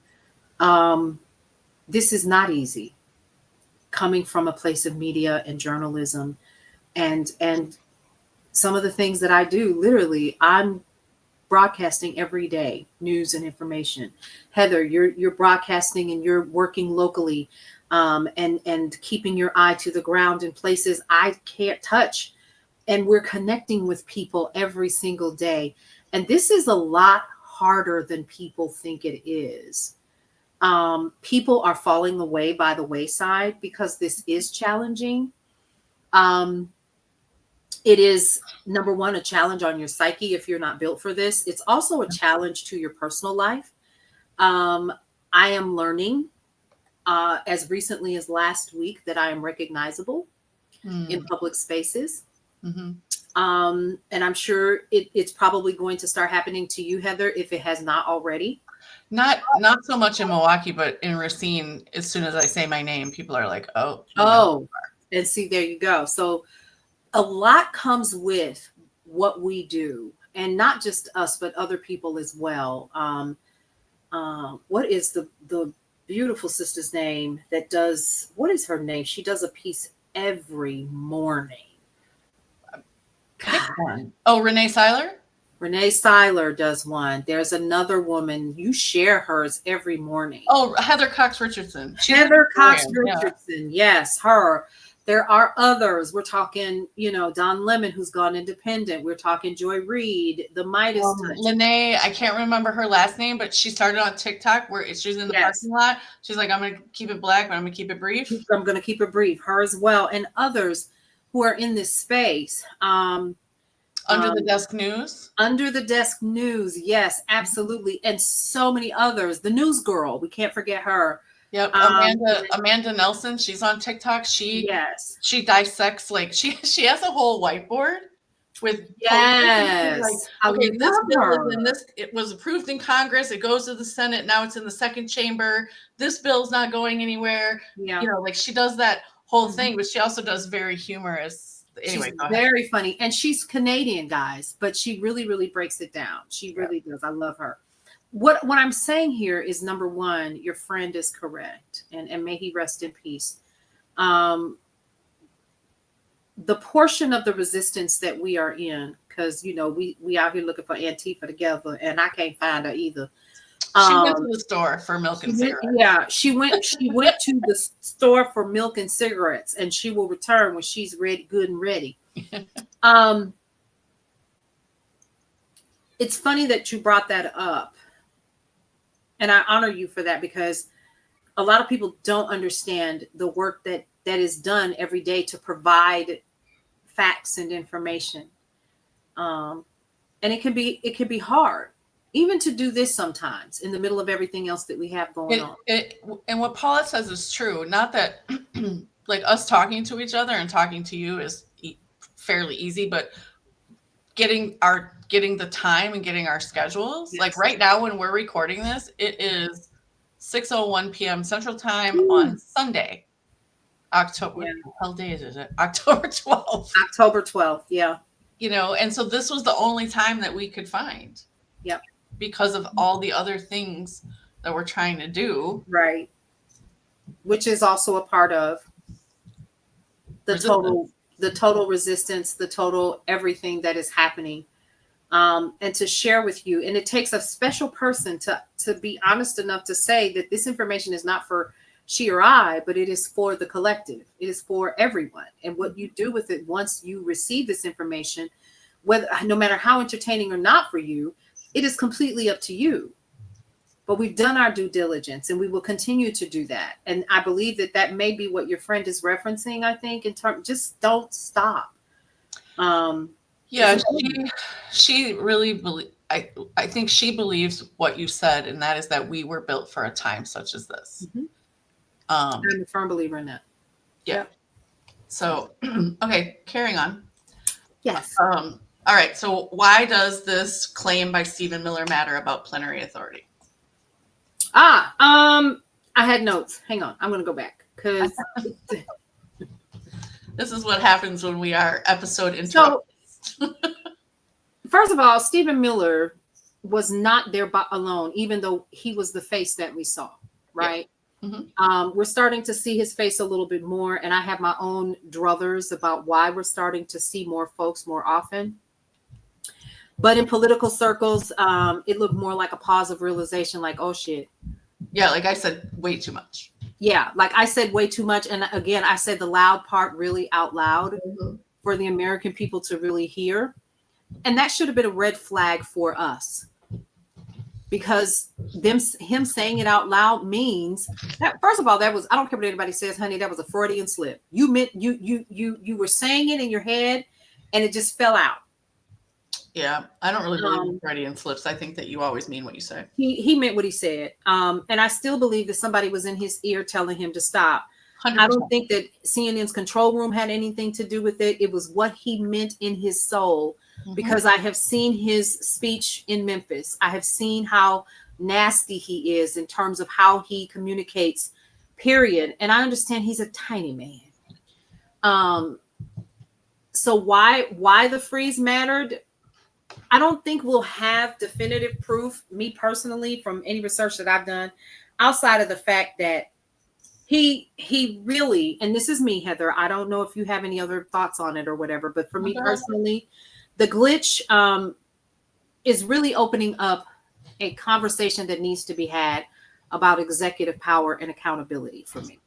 This is not easy, coming from a place of media and journalism, and some of the things that I do. Literally, I'm broadcasting every day, news and information. Heather, you're broadcasting and you're working locally, and keeping your eye to the ground in places I can't touch. And we're connecting with people every single day. And this is a lot harder than people think it is. People are falling away by the wayside because this is challenging. It is, number one, a challenge on your psyche if you're not built for this. It's also a challenge to your personal life. I am learning as recently as last week that I am recognizable in public spaces. Mm-hmm. And I'm sure it's probably going to start happening to you, Heather, if it has not already. Not so much in Milwaukee, but in Racine, as soon as I say my name, people are like, oh. And see, there you go. So a lot comes with what we do, and not just us, but other people as well. What is the beautiful sister's name that does, what is her name? She does a piece every morning. Oh, Renee Seiler? Renee Seiler does one. There's another woman. You share hers every morning. Oh, Heather Cox Richardson. Heather Cox Richardson. Yeah. Yes, her. There are others. We're talking, Don Lemon, who's gone independent. We're talking Joy Reid, the Midas Touch. Lene, I can't remember her last name, but she started on TikTok where she's in the parking lot. She's like, I'm going to keep it black, but I'm going to keep it brief. I'm going to keep it brief. Her as well. And others who are in this space. Under the Desk News. Under the Desk News. Yes, absolutely. And so many others. The News Girl. We can't forget her. Yep. Amanda Nelson. She's on TikTok. She dissects, like she has a whole whiteboard with this bill is in this. It was approved in Congress. It goes to the Senate. Now it's in the second chamber. This bill's not going anywhere. Yeah. Like she does that whole thing, but she also does very humorous. Anyway, she's very funny, and she's Canadian, guys, but she really, really breaks it down. She really does. I love her. What I'm saying here is, number one, your friend is correct, and may he rest in peace. The portion of the resistance that we are in, because we out here looking for Antifa together, and I can't find her either. She went to the store for milk and cigarettes. She went to the store for milk and cigarettes, and she will return when she's ready, good and ready. It's funny that you brought that up, and I honor you for that, because a lot of people don't understand the work that is done every day to provide facts and information, and it can be hard. Even to do this sometimes in the middle of everything else that we have going on. And what Paulette says is true. Not that like us talking to each other and talking to you is fairly easy, but getting the time and getting our schedules. Yes. Like right now when we're recording this, it is 6:01 p.m. Central Time on Sunday. October. Yeah. What hell day is it? October 12th. October 12th. Yeah. And so this was the only time that we could find. Yep. Because of all the other things that we're trying to do. Right. Which is also a part of the total resistance, the total everything that is happening. And to share with you. And it takes a special person to be honest enough to say that this information is not for she or I, but it is for the collective. It is for everyone. And what you do with it once you receive this information, no matter how entertaining or not for you, it is completely up to you. But we've done our due diligence, and we will continue to do that. And I believe that may be what your friend is referencing. I think in terms, just don't stop. Yeah, she really I think she believes what you said, and that is that we were built for a time such as this. Mm-hmm. I'm a firm believer in that. Yeah. Yep. So, okay, carrying on. Yes. All right. So, why does this claim by Stephen Miller matter about plenary authority? I had notes. Hang on, I'm going to go back because this is what happens when we are episode interrupted. So, first of all, Stephen Miller was not there alone, even though he was the face that we saw, right? Yeah. Mm-hmm. We're starting to see his face a little bit more, and I have my own druthers about why we're starting to see more folks more often. But in political circles, it looked more like a pause of realization, like, oh shit. Yeah, like I said, way too much. Yeah, like I said way too much. And again, I said the loud part really out loud for the American people to really hear. And that should have been a red flag for us. Because him saying it out loud means that, first of all, that was, I don't care what anybody says, honey, that was a Freudian slip. You meant you were saying it in your head and it just fell out. Yeah, I don't really believe in Freudian slips. I think that you always mean what you say. He meant what he said. And I still believe that somebody was in his ear telling him to stop. 100%. I don't think that CNN's control room had anything to do with it. It was what he meant in his soul. Mm-hmm. Because I have seen his speech in Memphis. I have seen how nasty he is in terms of how he communicates, period. And I understand he's a tiny man. So why the freeze mattered? I don't think we'll have definitive proof, me personally, from any research that I've done, outside of the fact that he really, and this is me, Heather, I don't know if you have any other thoughts on it or whatever, but for me personally, the glitch is really opening up a conversation that needs to be had about executive power and accountability for me.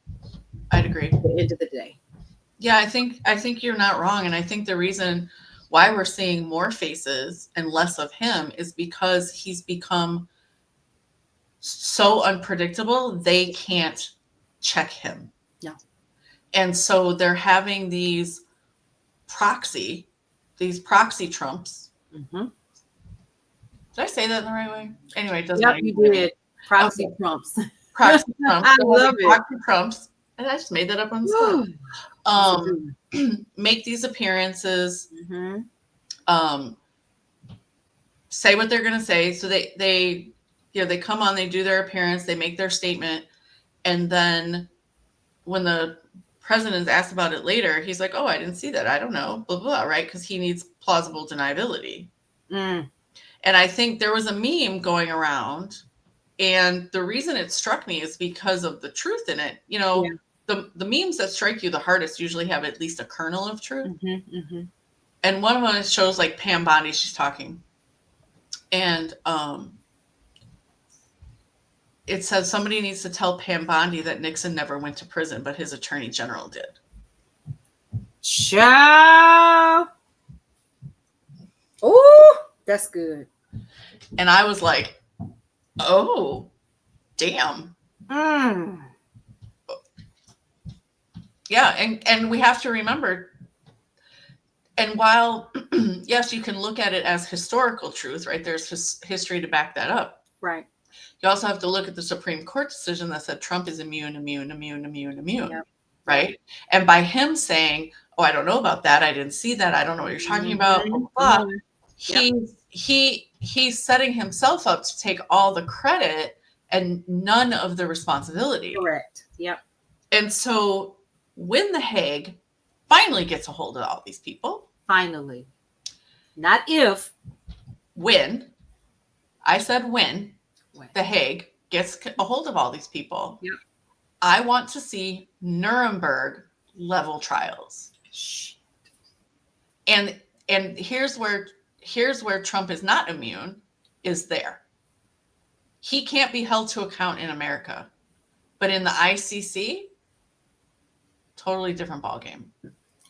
I'd agree. At the end of the day. Yeah, I think you're not wrong. And I think the reason why we're seeing more faces and less of him is because he's become so unpredictable, they can't check him. Yeah. And so they're having these proxy Trumps. Mm-hmm. Did I say that in the right way? Anyway, it doesn't matter. You did. Proxy Trumps. Proxy Trumps. I love it. Proxy Trumps. And I just made that up on the spot. Make these appearances. Mm-hmm. Say what they're going to say. So they come on, they do their appearance, they make their statement, and then when the president is asked about it later, he's like, oh, I didn't see that. I don't know, blah, blah, right? Because he needs plausible deniability. Mm. And I think there was a meme going around, and the reason it struck me is because of the truth in it. You know, the memes that strike you the hardest usually have at least a kernel of truth. Mm-hmm, mm-hmm. And one of them shows like Pam Bondi, she's talking. And it says somebody needs to tell Pam Bondi that Nixon never went to prison, but his attorney general did. Ciao. Oh, that's good. And I was like, oh, damn. Mm. Yeah, and we have to remember, and while, yes, you can look at it as historical truth, right? There's history to back that up. Right. You also have to look at the Supreme Court decision that said Trump is immune, yep. Right? And by him saying, oh, I don't know about that, I didn't see that, I don't know what you're talking about, blah, blah, blah. Yep. He's setting himself up to take all the credit and none of the responsibility. Correct. Yep. And so when The Hague finally gets a hold of all these people. Finally. Not if. When. I said when. The Hague gets a hold of all these people. Yep. I want to see Nuremberg level trials. Shit. And here's where Trump is not immune, is there. He can't be held to account in America. But in the ICC, totally different ballgame.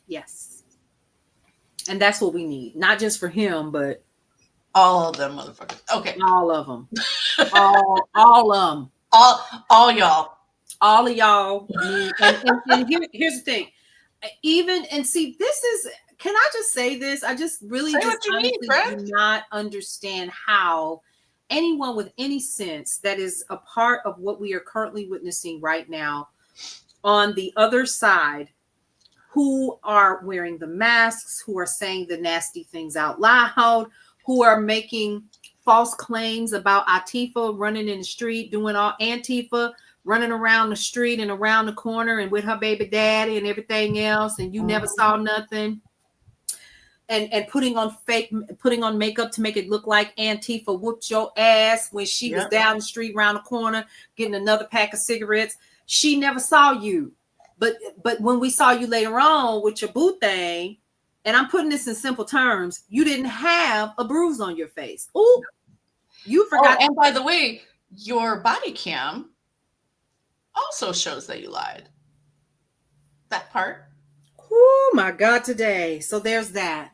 Yes. And that's what we need. Not just for him, but All of them motherfuckers. Okay. All of them. all of them. All y'all. All of y'all. And here's the thing. See, this is, can I just say this? I just really Say just what you honestly need, friend. do not understand how anyone with any sense that is a part of what we are currently witnessing right now on the other side, who are wearing the masks, who are saying the nasty things out loud, who are making false claims about Antifa running in the street, doing all Antifa running around the street and around the corner and with her baby daddy and everything else, and you never saw nothing. And putting on makeup to make it look like Antifa whooped your ass when she was down the street around the corner getting another pack of cigarettes. She never saw you. But when we saw you later on with your boo thing, and I'm putting this in simple terms, you didn't have a bruise on your face. Ooh, you forgot. Oh, and by the way, your body cam also shows that you lied. That part. Oh my God, today. So there's that.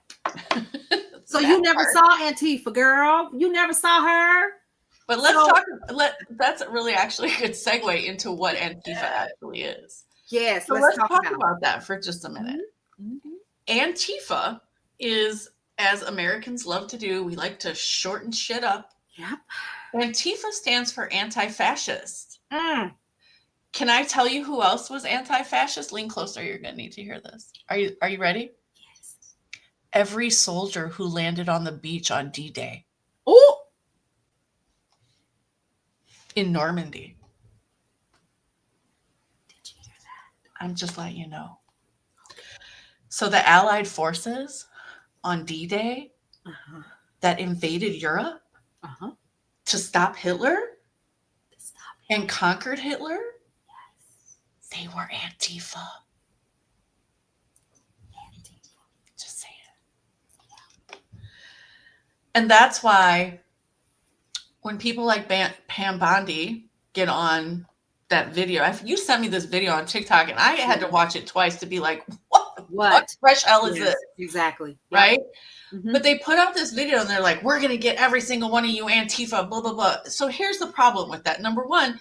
So you never saw Antifa, girl. You never saw her. But let's talk. That's really actually a good segue into what Antifa actually is. Yes, so let's talk about that for just a minute. Mm-hmm. Antifa is, as Americans love to do, we like to shorten shit up. Yep. Antifa stands for anti-fascist. Can I tell you who else was anti-fascist? Lean closer. You're going to need to hear this. Are you ready? Yes. Every soldier who landed on the beach on D-Day. Oh. In Normandy. Did you hear that? I'm just letting you know. So the Allied forces on D-Day that invaded Europe to stop Hitler and conquered Hitler, they were Antifa. Just saying. And that's why when people like Pam Bondi get on that video, you sent me this video on TikTok and I had to watch it twice to be like, what fresh hell is this? Exactly. Right? Mm-hmm. But they put out this video and they're like, we're going to get every single one of you Antifa, blah, blah, blah. So here's the problem with that. Number one,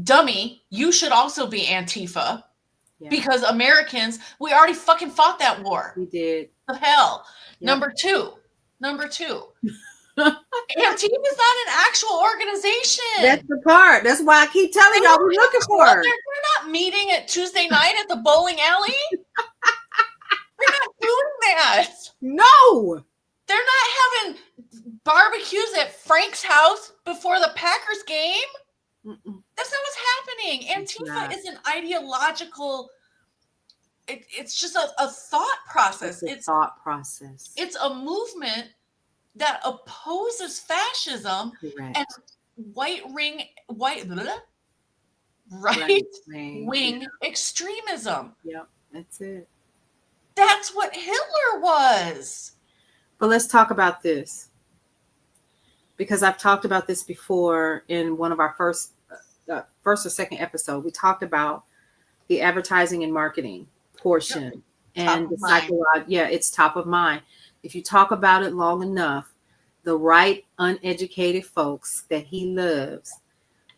dummy, you should also be Antifa because Americans, we already fucking fought that war. We did. The hell. Yep. Number two. Antifa is not an actual organization. That's the part. That's why I keep telling y'all we're looking for her. They're not meeting at Tuesday night at the bowling alley. They're not doing that. No. They're not having barbecues at Frank's house before the Packers game. That's not what's happening. Antifa is an ideological, it's just a thought process. It's a thought process. It's a movement that opposes fascism and right wing extremism. Yep, that's it. That's what Hitler was. But let's talk about this, because I've talked about this before in one of our first or second episode. We talked about the advertising and marketing portion and the psychology. Yeah, it's top of mind. If you talk about it long enough, the right uneducated folks that he loves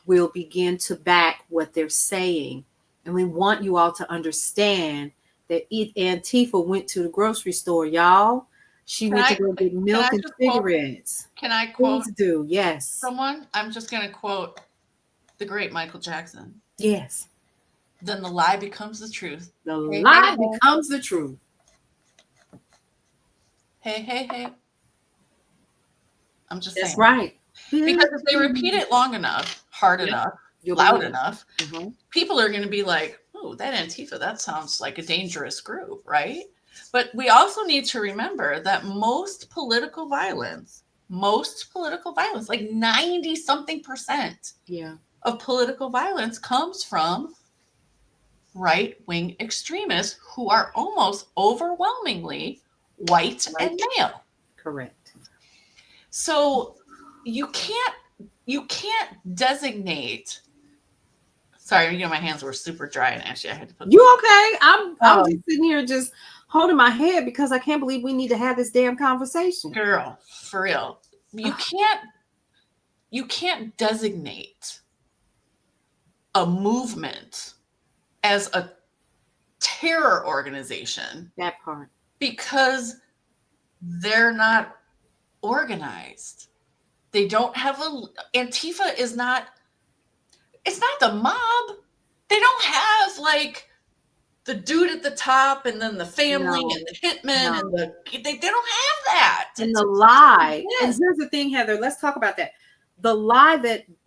will begin to back what they're saying. And we want you all to understand that Antifa went to the grocery store, y'all. She went to go get milk and cigarettes. Can I quote? Please do, yes. Someone? I'm just going to quote the great Michael Jackson. Yes. Then the lie becomes the truth. The lie becomes the truth. Hey, hey, hey. I'm just saying. That's right. Because if they repeat it long enough, hard enough, loud enough, people are going to be like, oh, that Antifa, that sounds like a dangerous group, right? But we also need to remember that most political violence, like 90-something% of political violence comes from right-wing extremists who are almost overwhelmingly white and male. Correct. So you can't designate. Sorry, my hands were super dry and actually I had to put. You okay? I'm just sitting here just holding my head because I can't believe we need to have this damn conversation. Girl, for real. You can't designate a movement as a terror organization. That part. Because they're not organized. They don't have Antifa is not, it's not the mob. They don't have like the dude at the top and then the family and the hitman and they don't have that. And the lie. And here's the thing, Heather, let's talk about that. The lie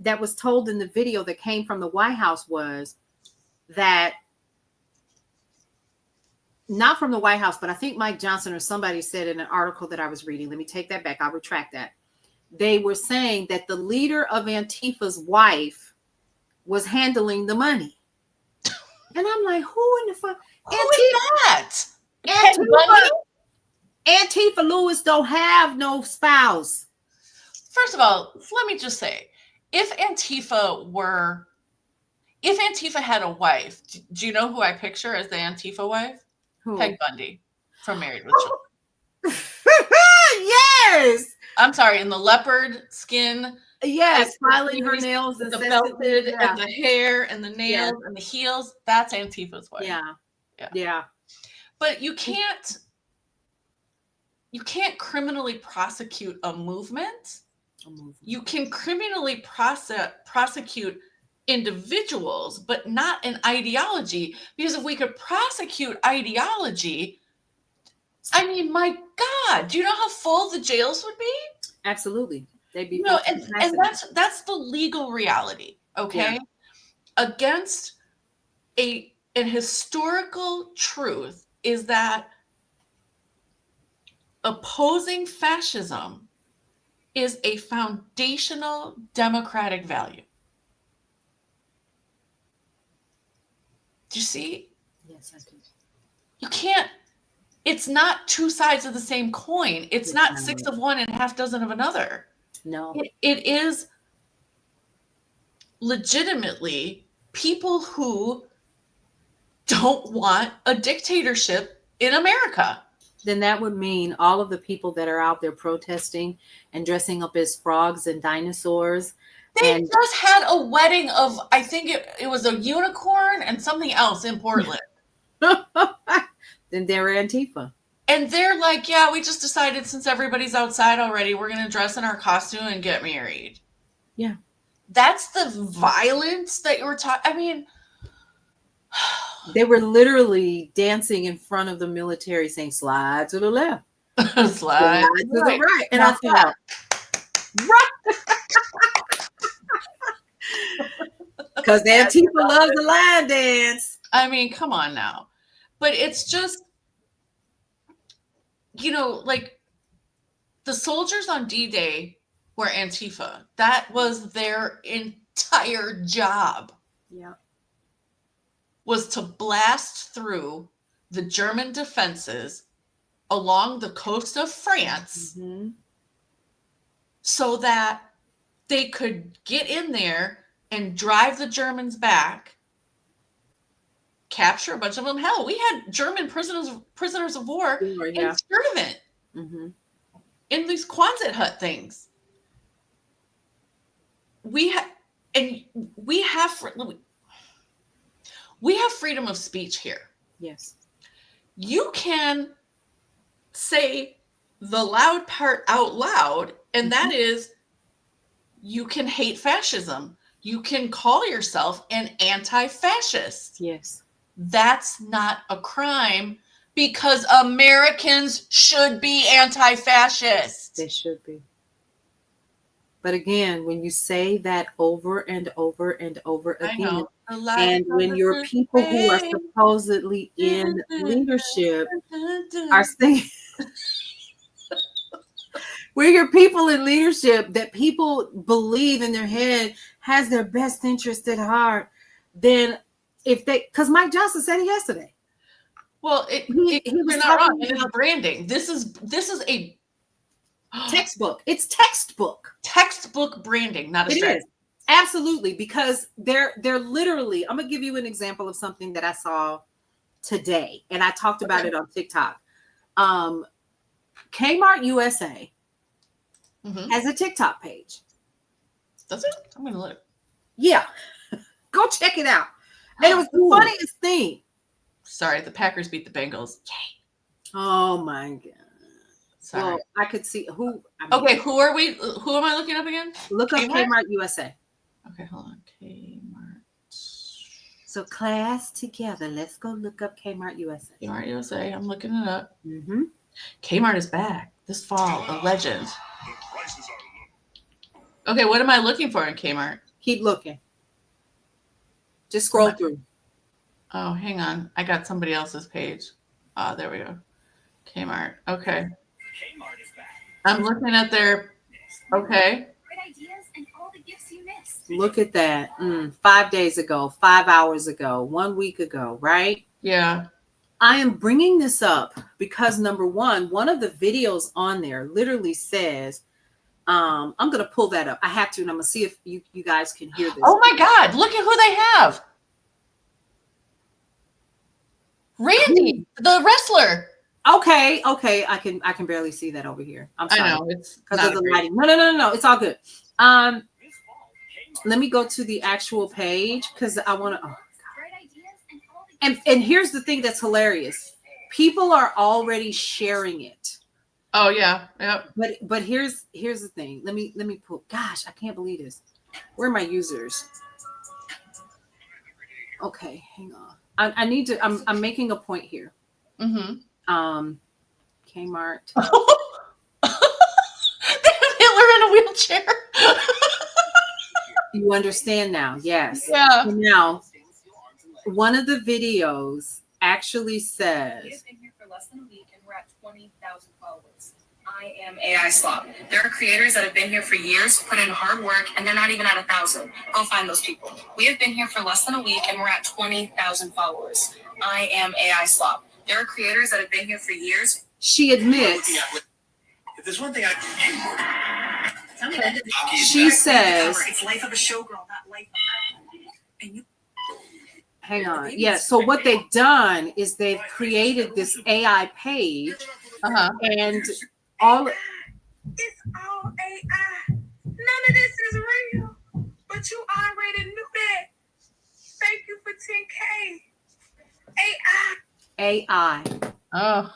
that was told in the video that came from the White House was that, not from the White House, but I think Mike Johnson or somebody said in an article that I was reading, let me take that back, I'll retract that. They were saying that the leader of Antifa's wife was handling the money. And I'm like, who in the fuck? Who is that? Antifa Lewis don't have no spouse. First of all, let me just say, if Antifa had a wife, do you know who I picture as the Antifa wife? Who? Peg Bundy from Married with Children. Yes. I'm sorry, in the leopard skin. Yes, filing her nails and the belted and the hair and the nails and the heels. That's Antifa's wife. Yeah. But you can't criminally prosecute a movement. You can criminally prosecute individuals, but not an ideology. Because if we could prosecute ideology, I mean, my God, do you know how full the jails would be? Absolutely. They'd be, and that's the legal reality, okay? Against an historical truth is that opposing fascism is a foundational democratic value. Do you see? Yes, I do. You can't, it's not two sides of the same coin. It's not 6 of one and half dozen of another. No. It is legitimately people who don't want a dictatorship in America. Then that would mean all of the people that are out there protesting and dressing up as frogs and dinosaurs. They just had a wedding of, I think it was a unicorn and something else in Portland. Then they're Antifa. And they're like, yeah, we just decided since everybody's outside already, we're going to dress in our costume and get married. Yeah. That's the violence that you were talking. I mean, they were literally dancing in front of the military saying, slide to the left. slide to the right. And I thought, because Antifa loves the line dance. I mean, come on now. But it's just, like the soldiers on D-Day were Antifa. That was their entire job. Yeah. Was to blast through the German defenses along the coast of France so that they could get in there and drive the Germans back, capture a bunch of them. Hell, we had German prisoners of war in Sturtevant in these Quonset hut things. We have freedom of speech here. Yes. You can say the loud part out loud, and that is you can hate fascism. You can call yourself an anti-fascist. Yes. That's not a crime because Americans should be anti-fascist. They should be. But again, when you say that over and over and over again, and when your people who are supposedly in leadership are saying, we're your people in leadership that people believe in their head has their best interest at heart, then because Mike Johnson said it yesterday. Well, you're not wrong. It is branding. This is a textbook. It's textbook branding, not a strategy. It is. Absolutely, because they're literally, I'm gonna give you an example of something that I saw today, and I talked about it on TikTok. Kmart USA has a TikTok page. Does it? I'm gonna look. Yeah, go check it out. And it was the funniest thing. Sorry, the Packers beat the Bengals. Yay! Oh my god! Sorry. Well, I could see who. Okay, who are we? Who am I looking up again? Look up Kmart USA. Okay, hold on. Kmart. So class together, let's go look up Kmart USA. Kmart USA. I'm looking it up. Mm-hmm. Kmart is back this fall. A legend. Okay, what am I looking for in Kmart? Keep looking. Just scroll through. Oh, hang on. I got somebody else's page. There we go. Kmart. Okay. Kmart is back. I'm looking at their. Okay. Great ideas and all the gifts you missed. Look at that. 5 days ago, 5 hours ago, 1 week ago, right? Yeah. I am bringing this up because number one of the videos on there literally says, I'm going to pull that up. I have to, and I'm going to see if you guys can hear this. Oh my God. Look at who they have. Randy, the wrestler. Okay. I can barely see that over here. I'm sorry. I know it's because of the lighting. No. It's all good. Let me go to the actual page because I want to. And here's the thing that's hilarious. People are already sharing it. Oh yeah. Yep. But here's the thing. Let me pull. Gosh, I can't believe this. Where are my users? Okay, hang on. I need to. I'm making a point here. Mm-hmm. Kmart. They have Hitler in a wheelchair. You understand now? Yes. Yeah. Now, one of the videos actually says. We have been here for less than a week and we're at 20,000 followers. I am AI Slob. There are creators that have been here for years, put in hard work, and they're not even at 1,000. Go find those people. We have been here for less than a week and we're at 20,000 followers. I am AI Slob. There are creators that have been here for years. She admits. If there's one thing I. She says. It's life of a showgirl, not life of. And you. Hang on. Yeah. So what they've done is they've created this AI page, and all. It's all AI. None of this is real. But you already knew that. Thank you for 10K. AI. Oh.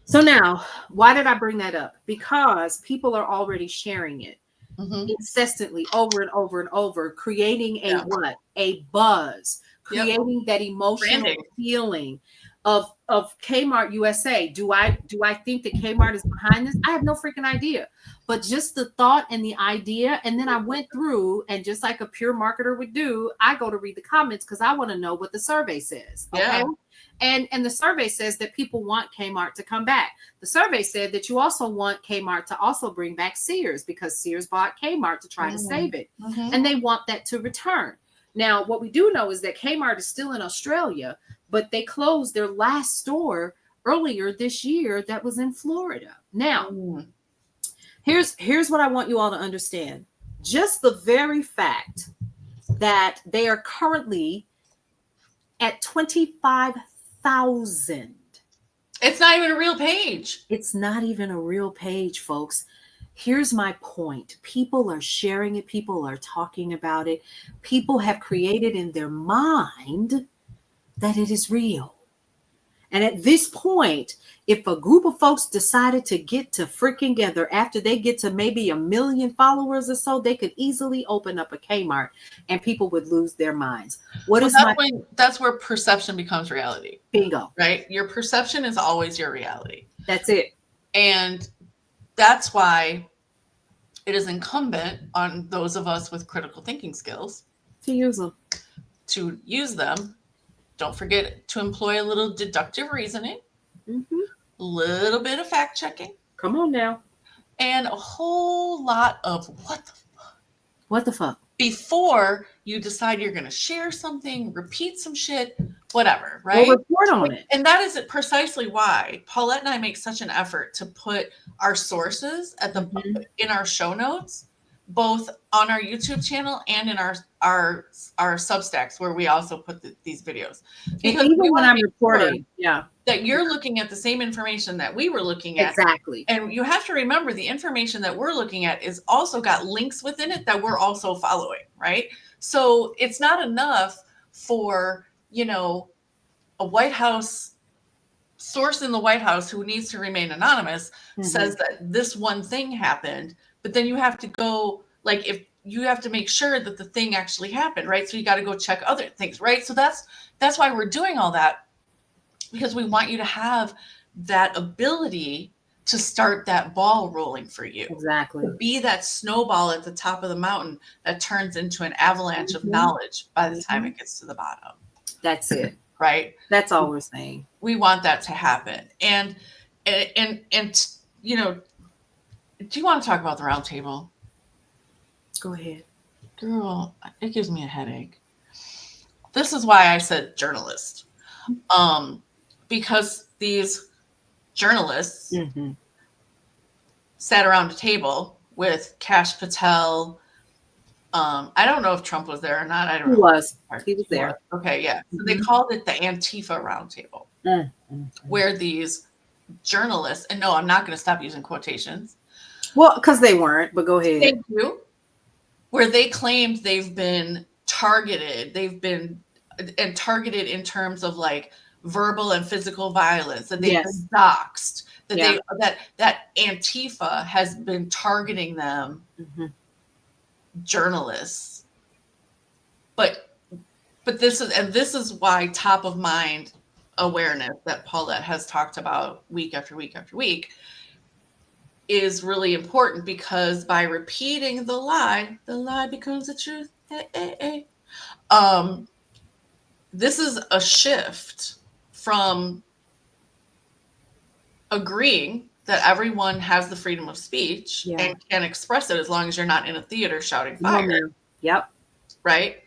So now, why did I bring that up? Because people are already sharing it incessantly over and over and over, creating a buzz, creating that emotional feeling of Kmart USA. Do I think that Kmart is behind this? I have no freaking idea. But just the thought and the idea, and then I went through, and just like a pure marketer would do, I go to read the comments because I want to know what the survey says. Okay. Yeah. And the survey says that people want Kmart to come back. The survey said that you also want Kmart to also bring back Sears because Sears bought Kmart to try to save it. And they want that to return. Now, what we do know is that Kmart is still in Australia, but they closed their last store earlier this year that was in Florida. Now, here's what I want you all to understand. Just the very fact that they are currently at 25,000. It's not even a real page. It's not even a real page, folks. Here's my point. People are sharing it. People are talking about it. People have created in their mind that it is real. And at this point, if a group of folks decided to get to freaking together after they get to maybe 1 million followers or so, they could easily open up a Kmart and people would lose their minds. That's where perception becomes reality. Bingo. Right? Your perception is always your reality. That's it. And that's why it is incumbent on those of us with critical thinking skills to use them. Don't forget to employ a little deductive reasoning, a little bit of fact checking. Come on now. And a whole lot of what the fuck. What the fuck? Before you decide you're going to share something, repeat some shit, whatever, right? Or report on it. And that is precisely why Paulette and I make such an effort to put our sources at the in our show notes, both on our YouTube channel and in our Substacks, where we also put these videos. And Because even we when wanna I'm make reporting, sure that you're looking at the same information that we were looking at. exactly. And you have to remember, the information that we're looking at is also got links within it that we're also following, right? So it's not enough for, a White House source in the White House who needs to remain anonymous says that this one thing happened, but then you have to go, like, if you have to make sure that the thing actually happened, right? So you got to go check other things, right? So that's why we're doing all that, because we want you to have that ability to start that ball rolling for you. Exactly. To be that snowball at the top of the mountain that turns into an avalanche of knowledge by the time it gets to the bottom. That's it. Right? That's all we're saying. We want that to happen. And do you want to talk about the round table? Go ahead. Girl, it gives me a headache. This is why I said journalist. Because these journalists sat around a table with Kash Patel. I don't know if Trump was there or not. I don't know. He was there. Okay, yeah. So they called it the Antifa roundtable, where these journalists, and no, I'm not going to stop using quotations. Well, because they weren't, but go ahead. Thank you. Where they claimed they've been targeted. They've been targeted in terms of like verbal and physical violence, that they've been doxxed, that that Antifa has been targeting them, journalists. But this is why top of mind awareness that Paulette has talked about week after week after week is really important, because by repeating the lie becomes the truth. This is a shift from agreeing that everyone has the freedom of speech and can express it as long as you're not in a theater shouting fire. Yep. Right?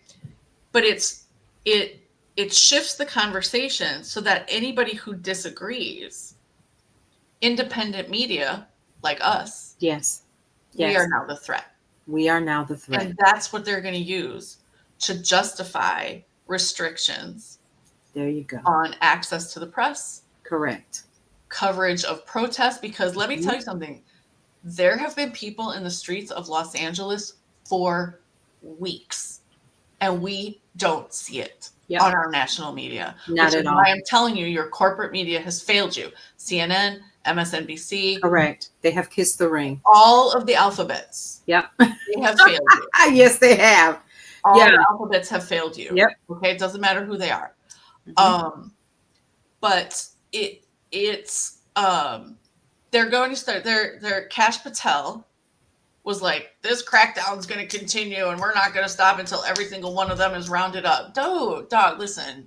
But it shifts the conversation so that anybody who disagrees, independent media like us, we are now the threat. We are now the threat. And that's what they're going to use to justify restrictions. There you go. On access to the press. Correct. Coverage of protests, because let me tell you something. There have been people in the streets of Los Angeles for weeks, and we don't see it on our national media. Not at all. Why I'm telling you, your corporate media has failed you. CNN, MSNBC. Correct. They have kissed the ring. All of the alphabets. Yep. They have failed you. Yes, they have. All the alphabets have failed you. Yep. Okay. It doesn't matter who they are. But it's they're going to start their Kash Patel was like, this crackdown is going to continue and we're not going to stop until every single one of them is rounded up. Dog, listen,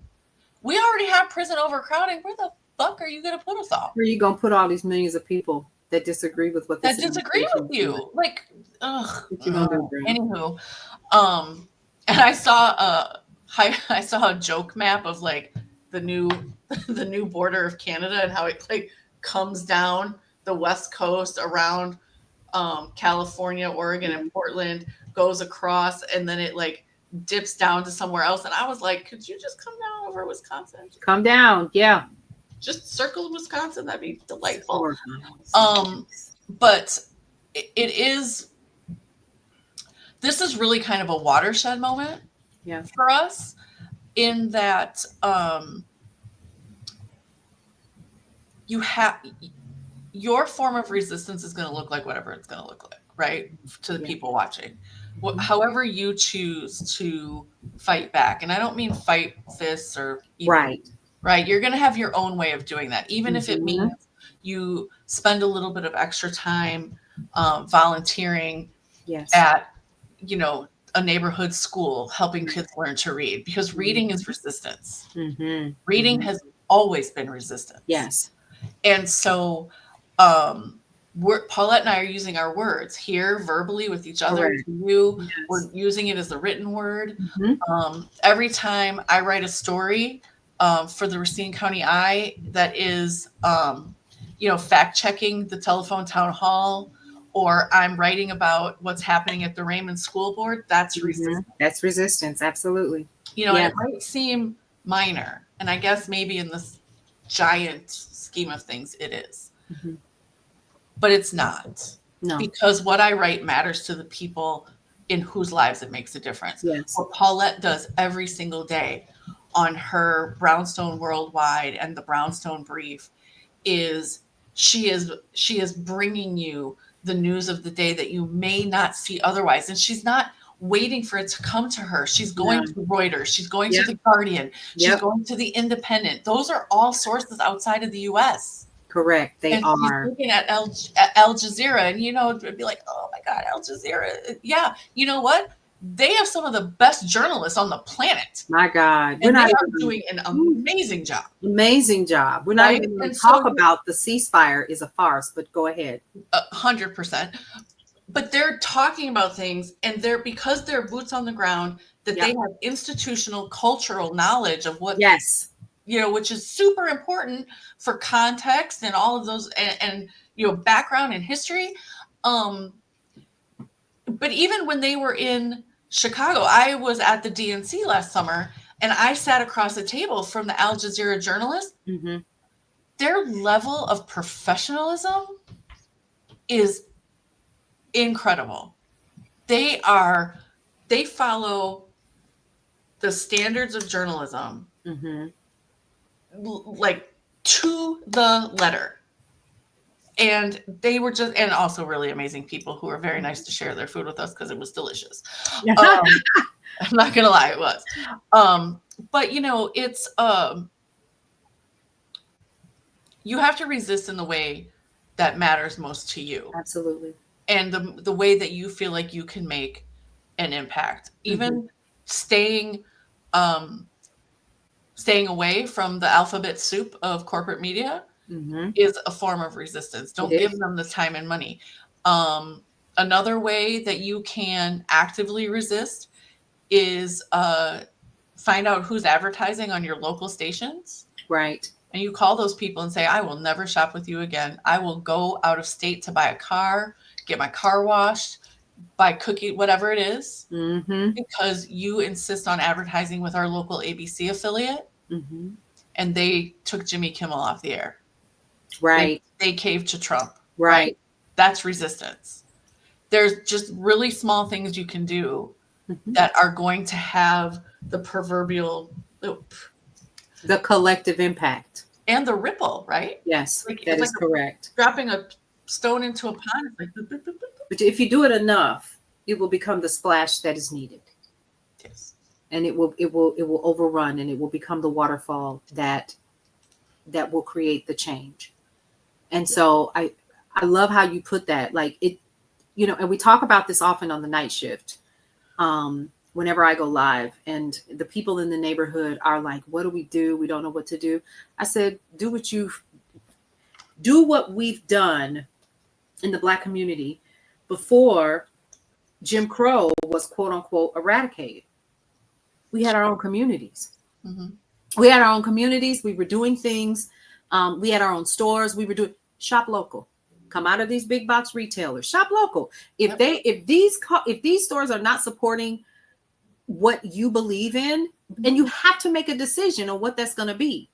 we already have prison overcrowding. Where the fuck are you going to put us all? Where are you going to put all these millions of people that disagree with what that disagree with you? Like, ugh. Anywho, and I saw a joke map of like the new border of Canada and how it like comes down the west coast around California, Oregon, and Portland, goes across, and then it like dips down to somewhere else. And I was like, could you just come down over Wisconsin? Come down, yeah. Just circle Wisconsin. That'd be delightful. But it is. This is really kind of a watershed moment for us, in that you have your form of resistance is going to look like whatever it's going to look like, right? To the people watching, however you choose to fight back. And I don't mean fight fists or right. You're going to have your own way of doing that, even if it means you spend a little bit of extra time volunteering at, a neighborhood school, helping kids learn to read, because reading is resistance. Reading has always been resistance. Yes. And so Paulette and I are using our words here verbally with each other. We're using it as the written word. Every time I write a story for the Racine County Eye that is, fact checking the telephone town hall, or I'm writing about what's happening at the Raymond School Board, that's resistance. That's resistance. Absolutely. You know, Yeah. and it might seem minor, and I guess maybe in this giant scheme of things it is, Mhm. but it's not. No. Because what I write matters to the people in whose lives it makes a difference. Yes. What Paulette does every single day on her Brownstone Worldwide and the Brownstone Brief is she is bringing you the news of the day that you may not see otherwise. And she's not waiting for it to come to her. She's going to Reuters. She's going to the Guardian. She's going to the Independent. Those are all sources outside of the U.S. Correct. They and are. She's looking at Al Jazeera, and it'd be like, oh my God, Al Jazeera. Yeah, you know what? They have some of the best journalists on the planet. My God, and they are doing an amazing job. Amazing job. We're not even going to talk about the ceasefire is a farce, but go ahead. 100%. But they're talking about things, and because they're boots on the ground, that they have institutional, cultural knowledge of what. Yes. Which is super important for context and all of those and background and history. But even when they were in Chicago, I was at the DNC last summer, and I sat across the table from the Al Jazeera journalists. Mm-hmm. Their level of professionalism is incredible. They follow the standards of journalism. Mm-hmm. Like to the letter. And they were and also really amazing people who were very nice to share their food with us because it was delicious. I'm not gonna lie, it was. But it's you have to resist in the way that matters most to you. Absolutely. And the way that you feel like you can make an impact. Even staying away from the alphabet soup of corporate media is a form of resistance. Don't give them the time and money. Another way that you can actively resist is find out who's advertising on your local stations. Right. And you call those people and say, I will never shop with you again. I will go out of state to buy a car, get my car washed, buy cookie, whatever it is, because you insist on advertising with our local ABC affiliate. And they took Jimmy Kimmel off the air. Right. They caved to Trump. Right. That's resistance. There's just really small things you can do that are going to have the proverbial, the collective impact. And the ripple, right? Yes, that is correct. Dropping a stone into a pond. But if you do it enough, it will become the splash that is needed. Yes. And it will overrun, and it will become the waterfall that will create the change. And so I love how you put that, like it, and we talk about this often on the night shift. Whenever I go live, and the people in the neighborhood are like, what do? We don't know what to do. I said, do what we've done in the Black community before Jim Crow was quote unquote eradicated. We had our own communities. We had our own communities. We were doing things. We had our own stores. We were doing shop local. Come out of these big box retailers. Shop local. If these stores are not supporting what you believe in, and you have to make a decision on what that's going to be.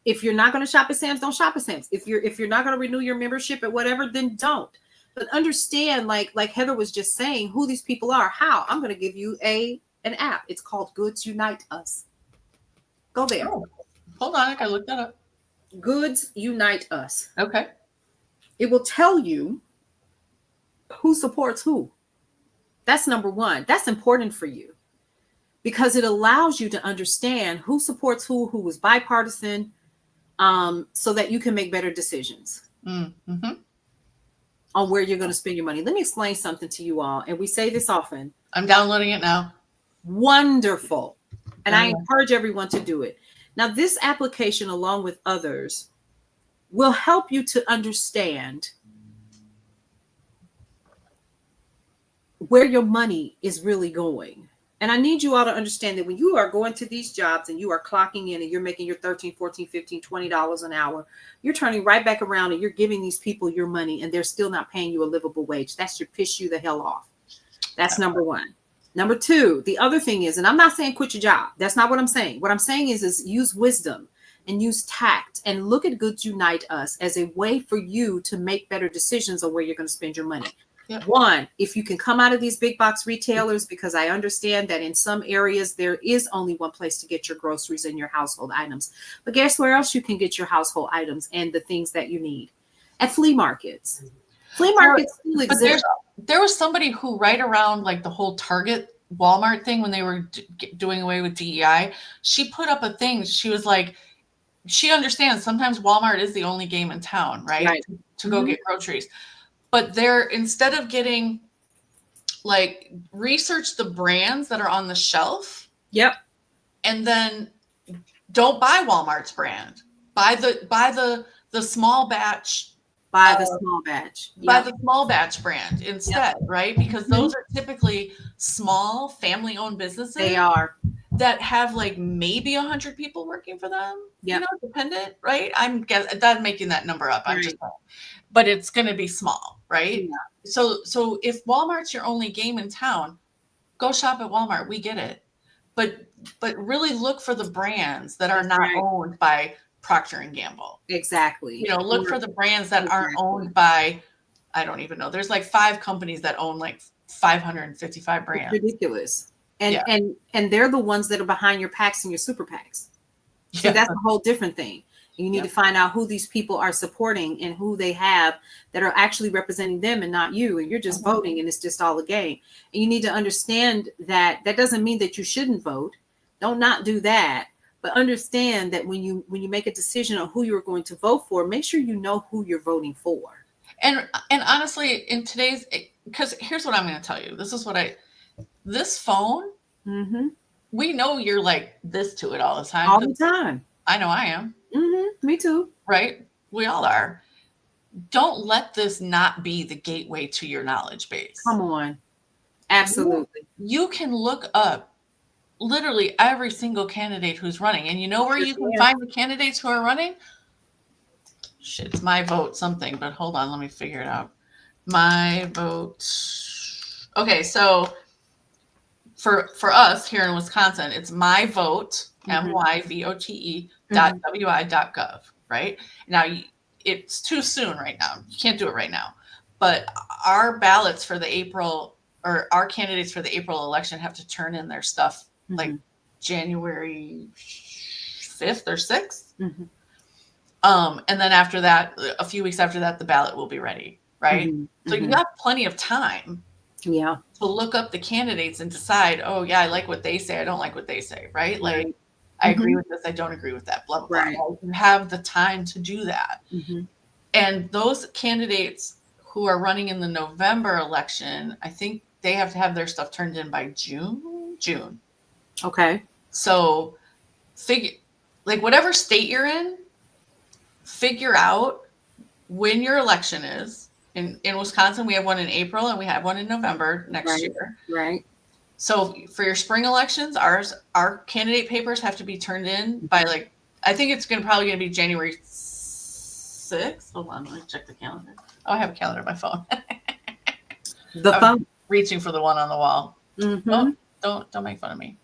If you're not going to shop at Sam's, don't shop at Sam's. If you're not going to renew your membership at whatever, then don't. But understand, like Heather was just saying, who these people are. How? I'm going to give you an app. It's called Goods Unite Us. Go there. Oh, hold on, I gotta look that up. Goods Unite Us. Okay. It will tell you who supports who. That's number one. That's important for you because it allows you to understand who supports who is bipartisan, so that you can make better decisions on where you're going to spend your money. Let me explain something to you all. And we say this often. I'm downloading it now. Wonderful. And I encourage everyone to do it. Now, this application, along with others, will help you to understand where your money is really going. And I need you all to understand that when you are going to these jobs and you are clocking in and you're making your $13, $14, $15, $20 an hour, you're turning right back around and you're giving these people your money and they're still not paying you a livable wage. That should piss you the hell off. That's number one. Number two, the other thing is, and I'm not saying quit your job. That's not what I'm saying. What I'm saying is use wisdom and use tact and look at Goods Unite Us as a way for you to make better decisions on where you're going to spend your money. Yep. One, if you can come out of these big box retailers, because I understand that in some areas there is only one place to get your groceries and your household items. But guess where else you can get your household items and the things that you need? At flea markets. Flea markets still exist. There was somebody who right around like the whole Target Walmart thing when they were doing away with DEI, she put up a thing. She was like, she understands sometimes Walmart is the only game in town, right? To go get groceries. But they're, instead of getting like, research the brands that are on the shelf. Yep. And then don't buy Walmart's brand. Buy the small batch. Buy the small batch. Buy the small batch brand instead, right? Because those are typically small family-owned businesses. They are. That have like maybe 100 people working for them. Yep. You know, dependent, right? I'm making that number up. I'm Right. just, but it's going to be small, right? Yeah. So if Walmart's your only game in town, go shop at Walmart. We get it, but really look for the brands that are not owned by Procter and Gamble. Exactly. You know, look for the brands that aren't owned by, I don't even know. There's like 5 companies that own like 555 brands. It's ridiculous. And they're the ones that are behind your PACs and your super PACs. So that's a whole different thing. You need to find out who these people are supporting and who they have that are actually representing them and not you. And you're just voting and it's just all a game. And you need to understand that that doesn't mean that you shouldn't vote. Don't not do that. But understand that when you make a decision on who you're going to vote for, make sure you know who you're voting for. And honestly, in today's, because here's what I'm going to tell you. This phone, we know you're like this to it all the time. All the time. I know I am. Me too. Right? We all are. Don't let this not be the gateway to your knowledge base. Come on. Absolutely. You can look up literally every single candidate who's running. And you know where you can find the candidates who are running? Shit, it's my vote something, but hold on, let me figure it out. My vote. Okay, so for us here in Wisconsin, it's my vote, myvote.wi.gov, right? Now, it's too soon right now. You can't do it right now. But our ballots for the April, or our candidates for the April election have to turn in their stuff like January 5th or 6th. And then after that, a few weeks after that, the ballot will be ready, right? So you got plenty of time to look up the candidates and decide, oh yeah, I like what they say, I don't like what they say, right? Like, I agree with this, I don't agree with that, blah, blah, blah. You have the time to do that. And those candidates who are running in the November election, I think they have to have their stuff turned in by June. Okay. So like whatever state you're in, figure out when your election is. In Wisconsin, we have one in April and we have one in November next year. Right. So for your spring elections, our candidate papers have to be turned in by like, I think it's probably going to be January 6th. Hold on, let me check the calendar. Oh, I have a calendar on my phone. The phone. Reaching for the one on the wall. Don't make fun of me.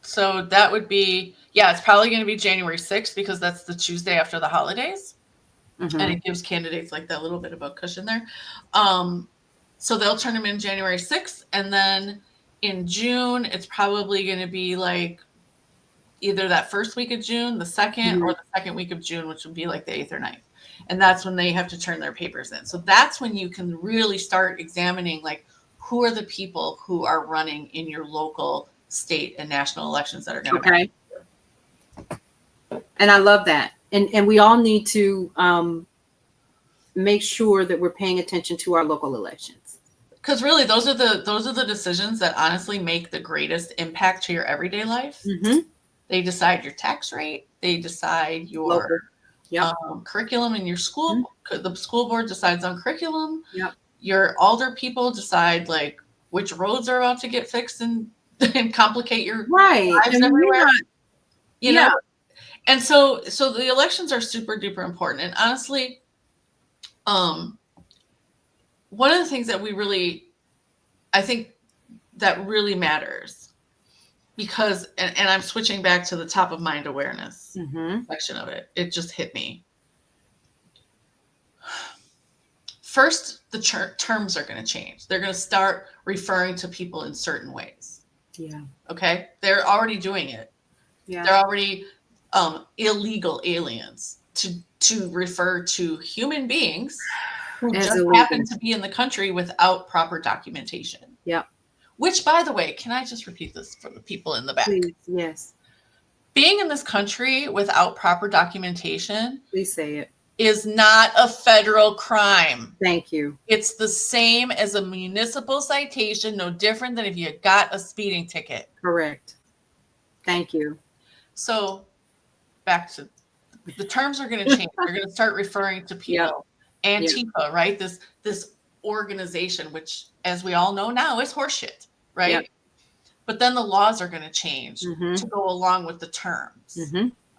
So that would be, it's probably going to be January 6th because that's the Tuesday after the holidays. And it gives candidates like that little bit of a cushion there. So they'll turn them in January 6th. And then in June, it's probably going to be like either that first week of June, the second, or the second week of June, which would be like the 8th or 9th. And that's when they have to turn their papers in. So that's when you can really start examining like who are the people who are running in your local, state, and national elections that are going to matter. And I love that. And we all need to make sure that we're paying attention to our local elections. Because really, those are the decisions that honestly make the greatest impact to your everyday life. They decide your tax rate. They decide your curriculum in your school. The school board decides on curriculum. your alder people decide like which roads are about to get fixed and, and complicate your Right. lives And you're everywhere. not, You yeah. know, and so the elections are super duper important. And honestly, one of the things that I think that really matters, because, and I'm switching back to the top of mind awareness section of it. It just hit me. First, the terms are going to change. They're going to start referring to people in certain ways. Yeah. Okay. They're already doing it. Yeah. They're already illegal aliens to refer to human beings who As just illegal. happen to be in the country without proper documentation. Yep. Which, by the way, can I just repeat this for the people in the back? Please. Yes. Being in this country without proper documentation Please say it. is not a federal crime. Thank you. It's the same as a municipal citation, no different than if you got a speeding ticket. Correct. Thank you. So back to the terms are going to change. They're going to start referring to people. Yep. Antifa, right? This organization, which, as we all know now, is horseshit, right? Yep. But then the laws are going to change to go along with the terms.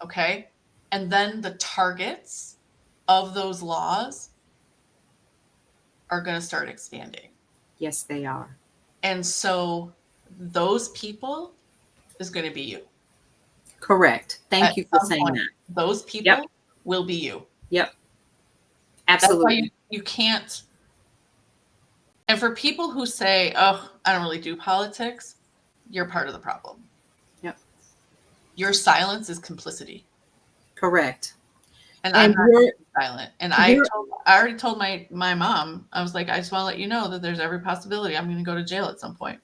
Okay. And then the targets of those laws are going to start expanding. Yes, they are. And so those people is going to be you. Correct. Thank you for saying that. Those people will be you. Yep. Absolutely. That's why you can't. And for people who say, oh, I don't really do politics, you're part of the problem. Yep. Your silence is complicity. Correct. And I'm not silent. And I already told my mom, I was like, I just want to let you know that there's every possibility I'm going to go to jail at some point.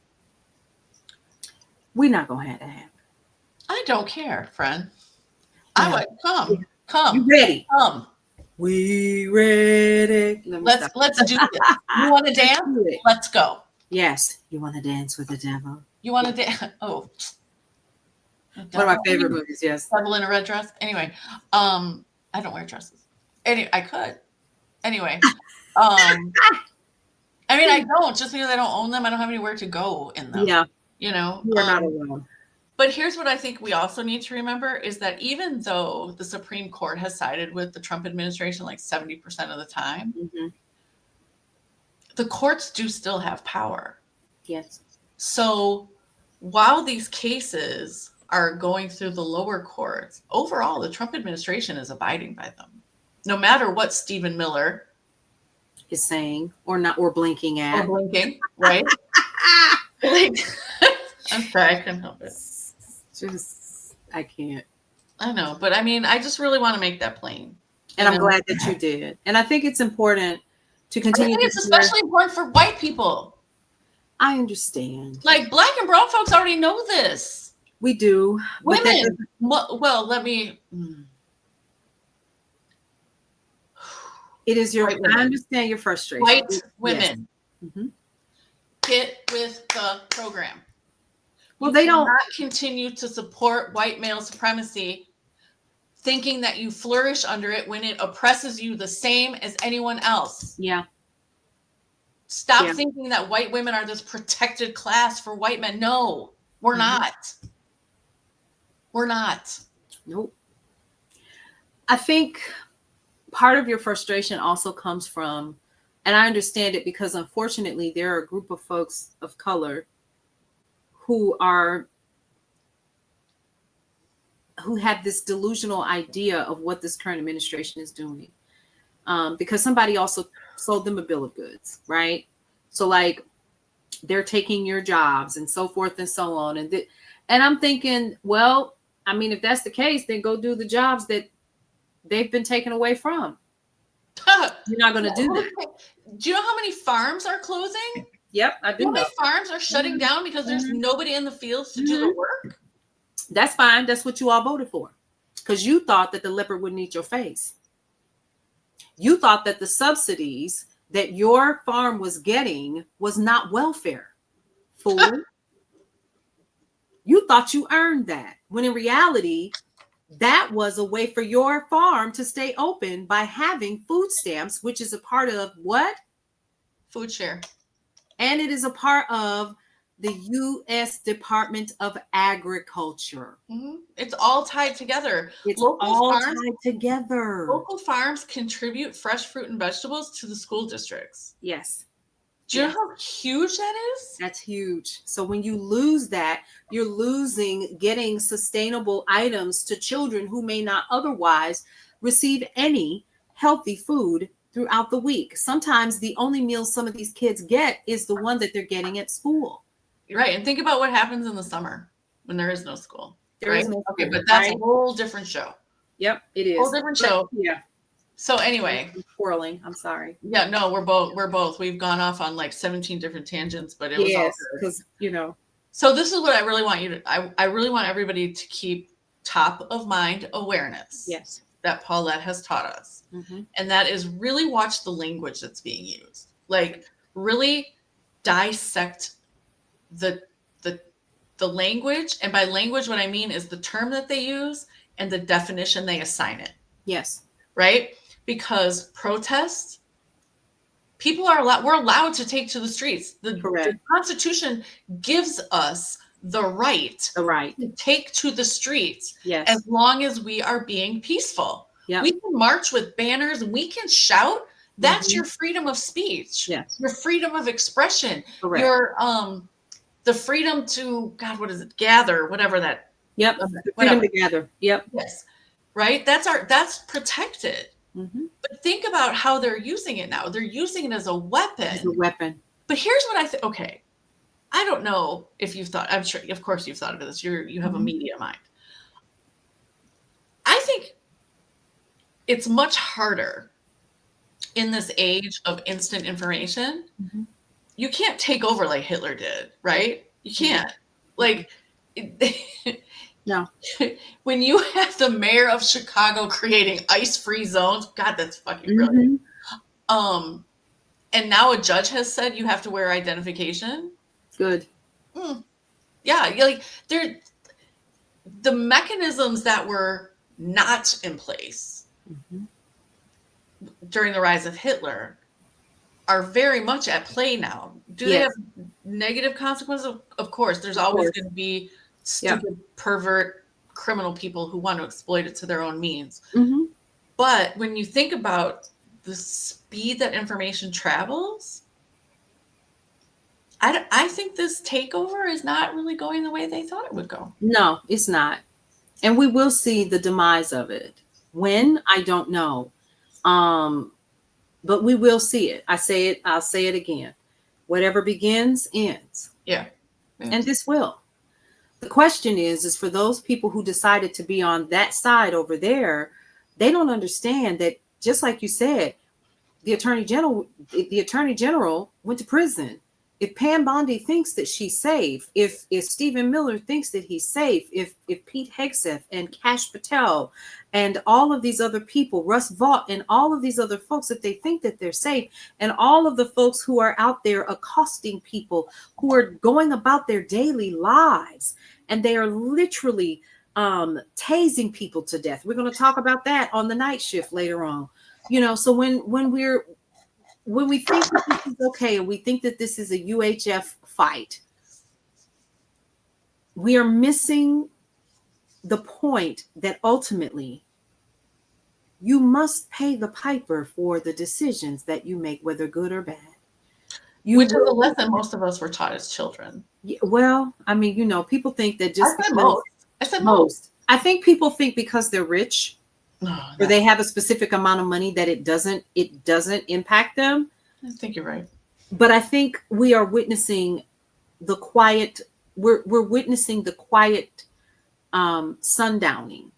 We're not going to have that happen. I don't care, friend. I would come. You ready? Come. We ready. Let's do this. You want to dance? Let's go. Yes. You want to dance with the devil? You want to dance? Oh. One of my favorite movies, yes. Devil in a red dress. Anyway, I don't wear dresses. Anyway, I could. Anyway, I mean, I don't, just because I don't own them. I don't have anywhere to go in them. Yeah. You know, you're not alone. But here's what I think we also need to remember is that even though the Supreme Court has sided with the Trump administration like 70% of the time, the courts do still have power. Yes. So while these cases are going through the lower courts, overall, the Trump administration is abiding by them. No matter what Stephen Miller is saying or not, or blinking at. Or blinking, right? Like, I'm sorry, I couldn't help it. I can't. I know, but I mean, I just really want to make that plain. And I'm glad that you did. And I think it's important to continue. I think it's especially important for white people. I understand. Like black and brown folks already know this. We do. Women. Well, let me. It is your. I understand your frustration. White women. Yes. Get with the program. Well, they don't continue to support white male supremacy, thinking that you flourish under it when it oppresses you the same as anyone else. Yeah. Stop thinking that white women are this protected class for white men. No, we're not. We're not. Nope. I think part of your frustration also comes from, and I understand it because unfortunately there are a group of folks of color who have this delusional idea of what this current administration is doing. Because somebody also sold them a bill of goods, right? So like they're taking your jobs and so forth and so on. And I'm thinking, well, I mean, if that's the case, then go do the jobs that they've been taken away from. You're not going to do that. Do you know how many farms are closing? Yep, I do. How many farms are shutting down because there's nobody in the fields to do the work? That's fine. That's what you all voted for. Because you thought that the leopard wouldn't eat your face. You thought that the subsidies that your farm was getting was not welfare. Fool. You thought you earned that. When in reality, that was a way for your farm to stay open by having food stamps, which is a part of what? Food share. And it is a part of the U.S. Department of Agriculture. It's all tied together. It's Local all farms, tied together. local farms contribute fresh fruit and vegetables to the school districts. Yes. Do you know how huge that is? That's huge. So when you lose that, you're losing getting sustainable items to children who may not otherwise receive any healthy food throughout the week. Sometimes the only meal some of these kids get is the one that they're getting at school. Right. And think about what happens in the summer when there is no school. There right? is no Okay, school, but that's right? a whole different show. Yep, it is. Whole different show. Yeah. So anyway, I'm twirling. I'm sorry. yeah, no, we're both. We've gone off on like 17 different tangents, but it was all good. Because So this is what I really want you to. I really want everybody to keep top of mind awareness. Yes. That Paulette has taught us, Mm-hmm. and that is really watch the language that's being used. Like really dissect the language, and by language, what I mean is the term that they use and the definition they assign it. Yes. Right? Because protests, we're allowed to take to the streets. The Constitution gives us the right to take to the streets as long as we are being peaceful. Yep. We can march with banners and we can shout. That's your freedom of speech. Yes. Your freedom of expression. Correct. Your the freedom to gather, whatever that. Yep. The freedom to gather. Yep. Yes. Right? That's protected. Mm-hmm. But think about how they're using it now. They're using it as a weapon. As a weapon. But here's what I think. Okay. I don't know if you've thought, I'm sure, of course you've thought of this. You have a media mind. I think it's much harder in this age of instant information. Mm-hmm. You can't take over like Hitler did, right? You can't. Like, no. When you have the mayor of Chicago creating ice-free zones, God, that's fucking brilliant. And now a judge has said you have to wear identification. Good. Yeah, like the mechanisms that were not in place during the rise of Hitler are very much at play now. Do they have negative consequences? Of course. There's always going to be stupid, pervert, criminal people who want to exploit it to their own means. Mm-hmm. But when you think about the speed that information travels, I think this takeover is not really going the way they thought it would go. No, it's not. And we will see the demise of it. When? I don't know. But we will see it. I'll say it again. Whatever begins, ends. Yeah. And this will. The question is for those people who decided to be on that side over there, they don't understand that, just like you said, the attorney general went to prison. If Pam Bondi thinks that she's safe, if Stephen Miller thinks that he's safe, if Pete Hegseth and Kash Patel and all of these other people, Russ Vaught and all of these other folks, if they think that they're safe, and all of the folks who are out there accosting people who are going about their daily lives, and they are literally tasing people to death. We're going to talk about that on the night shift later on. So when we think that this is okay, and we think that this is a UHF fight, we are missing the point that ultimately you must pay the piper for the decisions that you make, whether good or bad. Which is a lesson most of us were taught as children. Well, I mean, people think that just I said most. I think people think because they're rich or they have a specific amount of money that it doesn't impact them. I think you're right. But I think we are witnessing the quiet. We're witnessing the quiet sundowning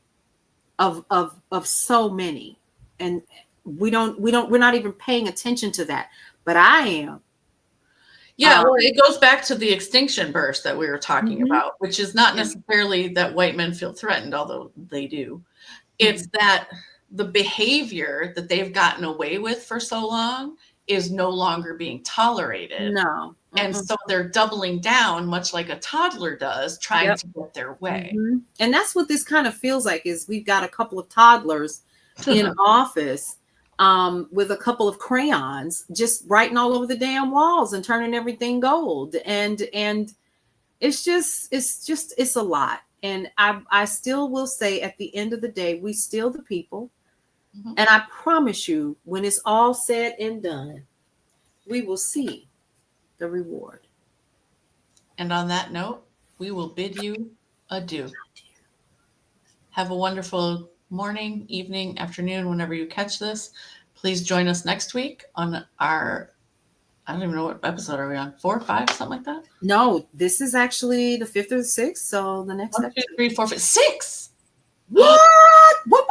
of so many, and we're not even paying attention to that. But I am. Yeah, well, it goes back to the extinction burst that we were talking about, which is not necessarily that white men feel threatened, although they do. It's that the behavior that they've gotten away with for so long is no longer being tolerated. No. And so they're doubling down, much like a toddler does, trying to get their way. And that's what this kind of feels like, is we've got a couple of toddlers in office with a couple of crayons, just writing all over the damn walls and turning everything gold. And it's a lot. And I still will say at the end of the day, we still the people. Mhm. And I promise you, when it's all said and done, we will see the reward. And on that note, we will bid you adieu. Have a wonderful morning, evening, afternoon, whenever you catch this. Please join us next week on our, I don't even know what episode are we on, 4 or 5, something like that? No, this is actually the 5th or the 6th. So the next 1, 2, episode. 3, 4, 5, 6. What? What?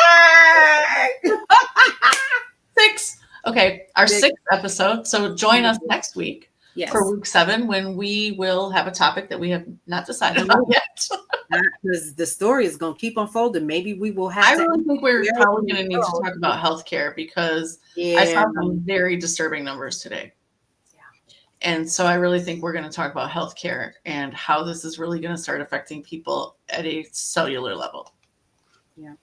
Hey! 6. Okay, our Six. 6th episode. So join us next week Yes. for week 7 when we will have a topic that we have not decided on yet. Because the story is going to keep unfolding. Maybe we will have I to. really think we're probably going to need to talk about healthcare because I saw some very disturbing numbers today. Yeah. And so I really think we're going to talk about healthcare and how this is really going to start affecting people at a cellular level. Yeah.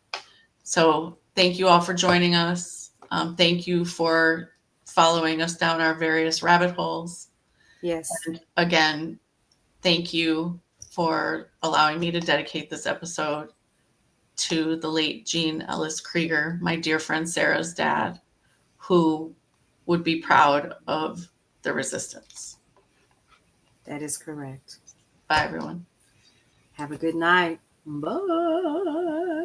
So thank you all for joining us. Thank you for following us down our various rabbit holes. Yes. And again, thank you for allowing me to dedicate this episode to the late Gene Ellis Krieger, my dear friend Sarah's dad, who would be proud of the resistance. That is correct. Bye, everyone. Have a good night. Bye.